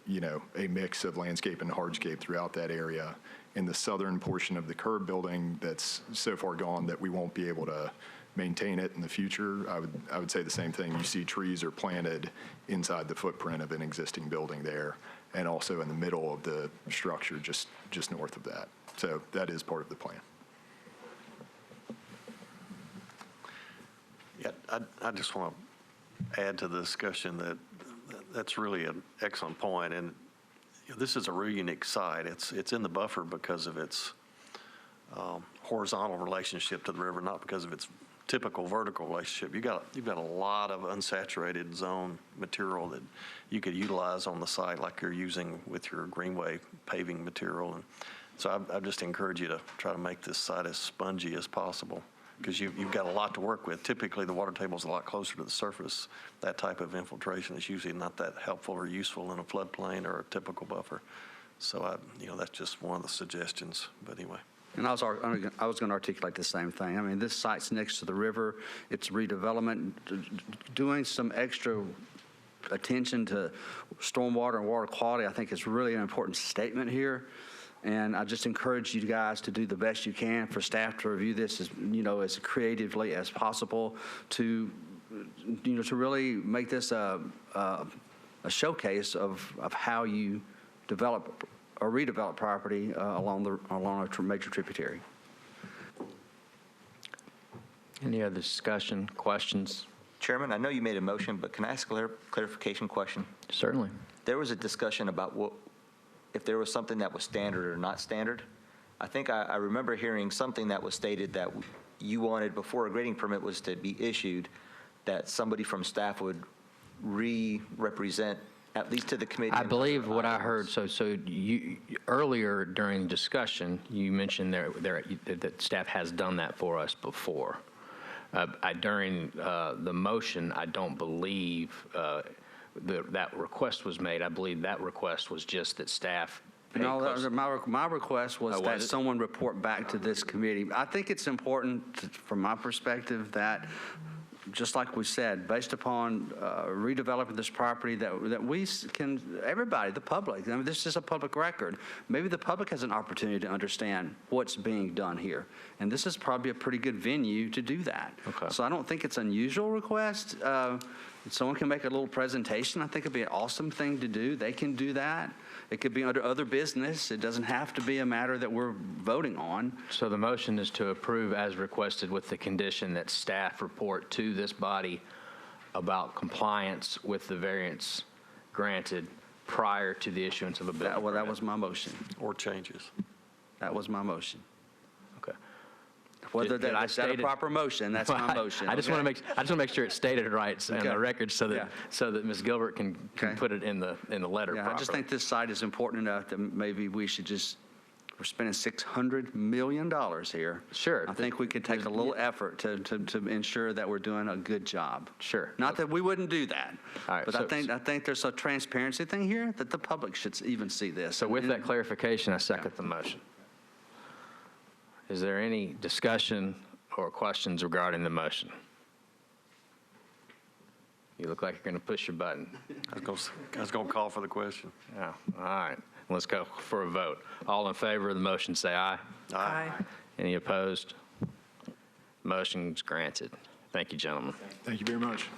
a mix of landscape and hardscape throughout that area. In the southern portion of the curb building, that's so far gone that we won't be able to maintain it in the future. I would say the same thing. You see trees are planted inside the footprint of an existing building there, and also in the middle of the structure just north of that. So that is part of the plan. Yeah, I just want to add to the discussion that that's really an excellent point, and this is a real unique site. It's in the buffer because of its horizontal relationship to the river, not because of its typical vertical relationship. You've got a lot of unsaturated zone material that you could utilize on the site, like you're using with your greenway paving material. And so I just encourage you to try to make this site as spongy as possible, because you've got a lot to work with. Typically, the water table is a lot closer to the surface. That type of infiltration is usually not that helpful or useful in a floodplain or a typical buffer. So that's just one of the suggestions. But anyway. And I was going to articulate the same thing. I mean, this site's next to the river. It's redevelopment. Doing some extra attention to stormwater and water quality, I think, is really an important statement here. And I just encourage you guys to do the best you can for staff to review this as creatively as possible to really make this a showcase of how you develop or redevelop property along a major tributary. Any other discussion, questions? Chairman, I know you made a motion, but can I ask a clarification question? Certainly. There was a discussion about if there was something that was standard or not standard. I think I remember hearing something that was stated that you wanted, before a grading permit was to be issued, that somebody from staff would represent, at least to the committee. I believe what I heard, so you, earlier during discussion, you mentioned that staff has done that for us before. During the motion, I don't believe that request was made. I believe that request was just that staff pay close. No, my request was that someone report back to this committee. I think it's important, from my perspective, that just like we said, based upon redeveloping this property, that we can, everybody, the public, I mean, this is a public record. Maybe the public has an opportunity to understand what's being done here. And this is probably a pretty good venue to do that. Okay. So I don't think it's an unusual request. If someone can make a little presentation, I think it'd be an awesome thing to do. They can do that. It could be under other business. It doesn't have to be a matter that we're voting on. So the motion is to approve as requested with the condition that staff report to this body about compliance with the variance granted prior to the issuance of a building Well, that permit. was my motion. Or changes. That was my motion. Okay. Whether Did I that's that state a it? proper motion, that's my motion. I just want to make sure it's stated right in Okay. the record so that Yeah. Ms. Gilbert can Okay. put it in the letter Yeah, properly. I just think this site is important enough that maybe we should just, we're spending $600 million here. Sure. I think we could take a little effort to ensure that we're doing a good job. Sure. Not that we wouldn't do that. All right, But so- I think there's a transparency thing here that the public should even see this. So with that clarification, I second the motion. Is there any discussion or questions regarding the motion? You look like you're going to push your button. I was going to call for the question. Oh, all right. Let's go for a vote. All in favor of the motion, say aye. Aye. Any opposed? Motion's granted. Thank you, gentlemen. Thank you very much.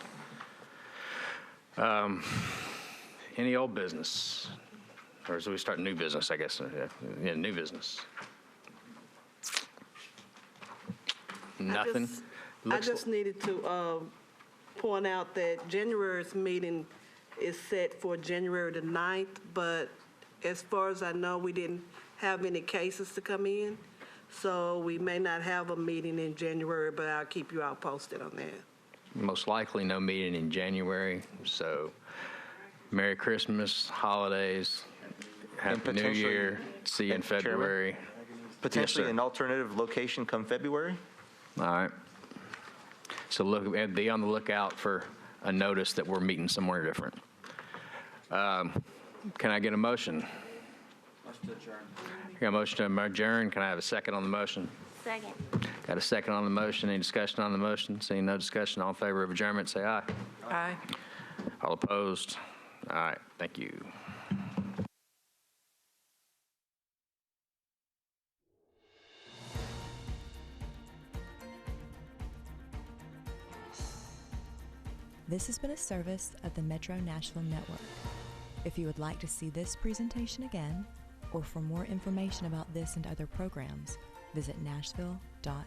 Any old business? Or should we start new business, I guess? Yeah, new business. Nothing? I just needed to point out that January's meeting is set for January the 9th, but as far as I know, we didn't have any cases to come in, so we may not have a meeting in January, but I'll keep you all posted on that. Most likely no meeting in January, so Merry Christmas, holidays, Happy New potentially- Year, see you in Chairman? February. Potentially sir. an alternative location come February? All right. So be on the lookout for a notice that we're meeting somewhere different. Can I get a motion? Got a motion to adjourn. Can I have a second on the motion? Second. Got a second on the motion. Any discussion on the motion? Seeing no discussion, all in favor of adjournment, say aye. Aye. All opposed? All right, thank you. This has been a service of the Metro Nashville Network. If you would like to see this presentation again, or for more information about this and other programs, visit nashville.gov.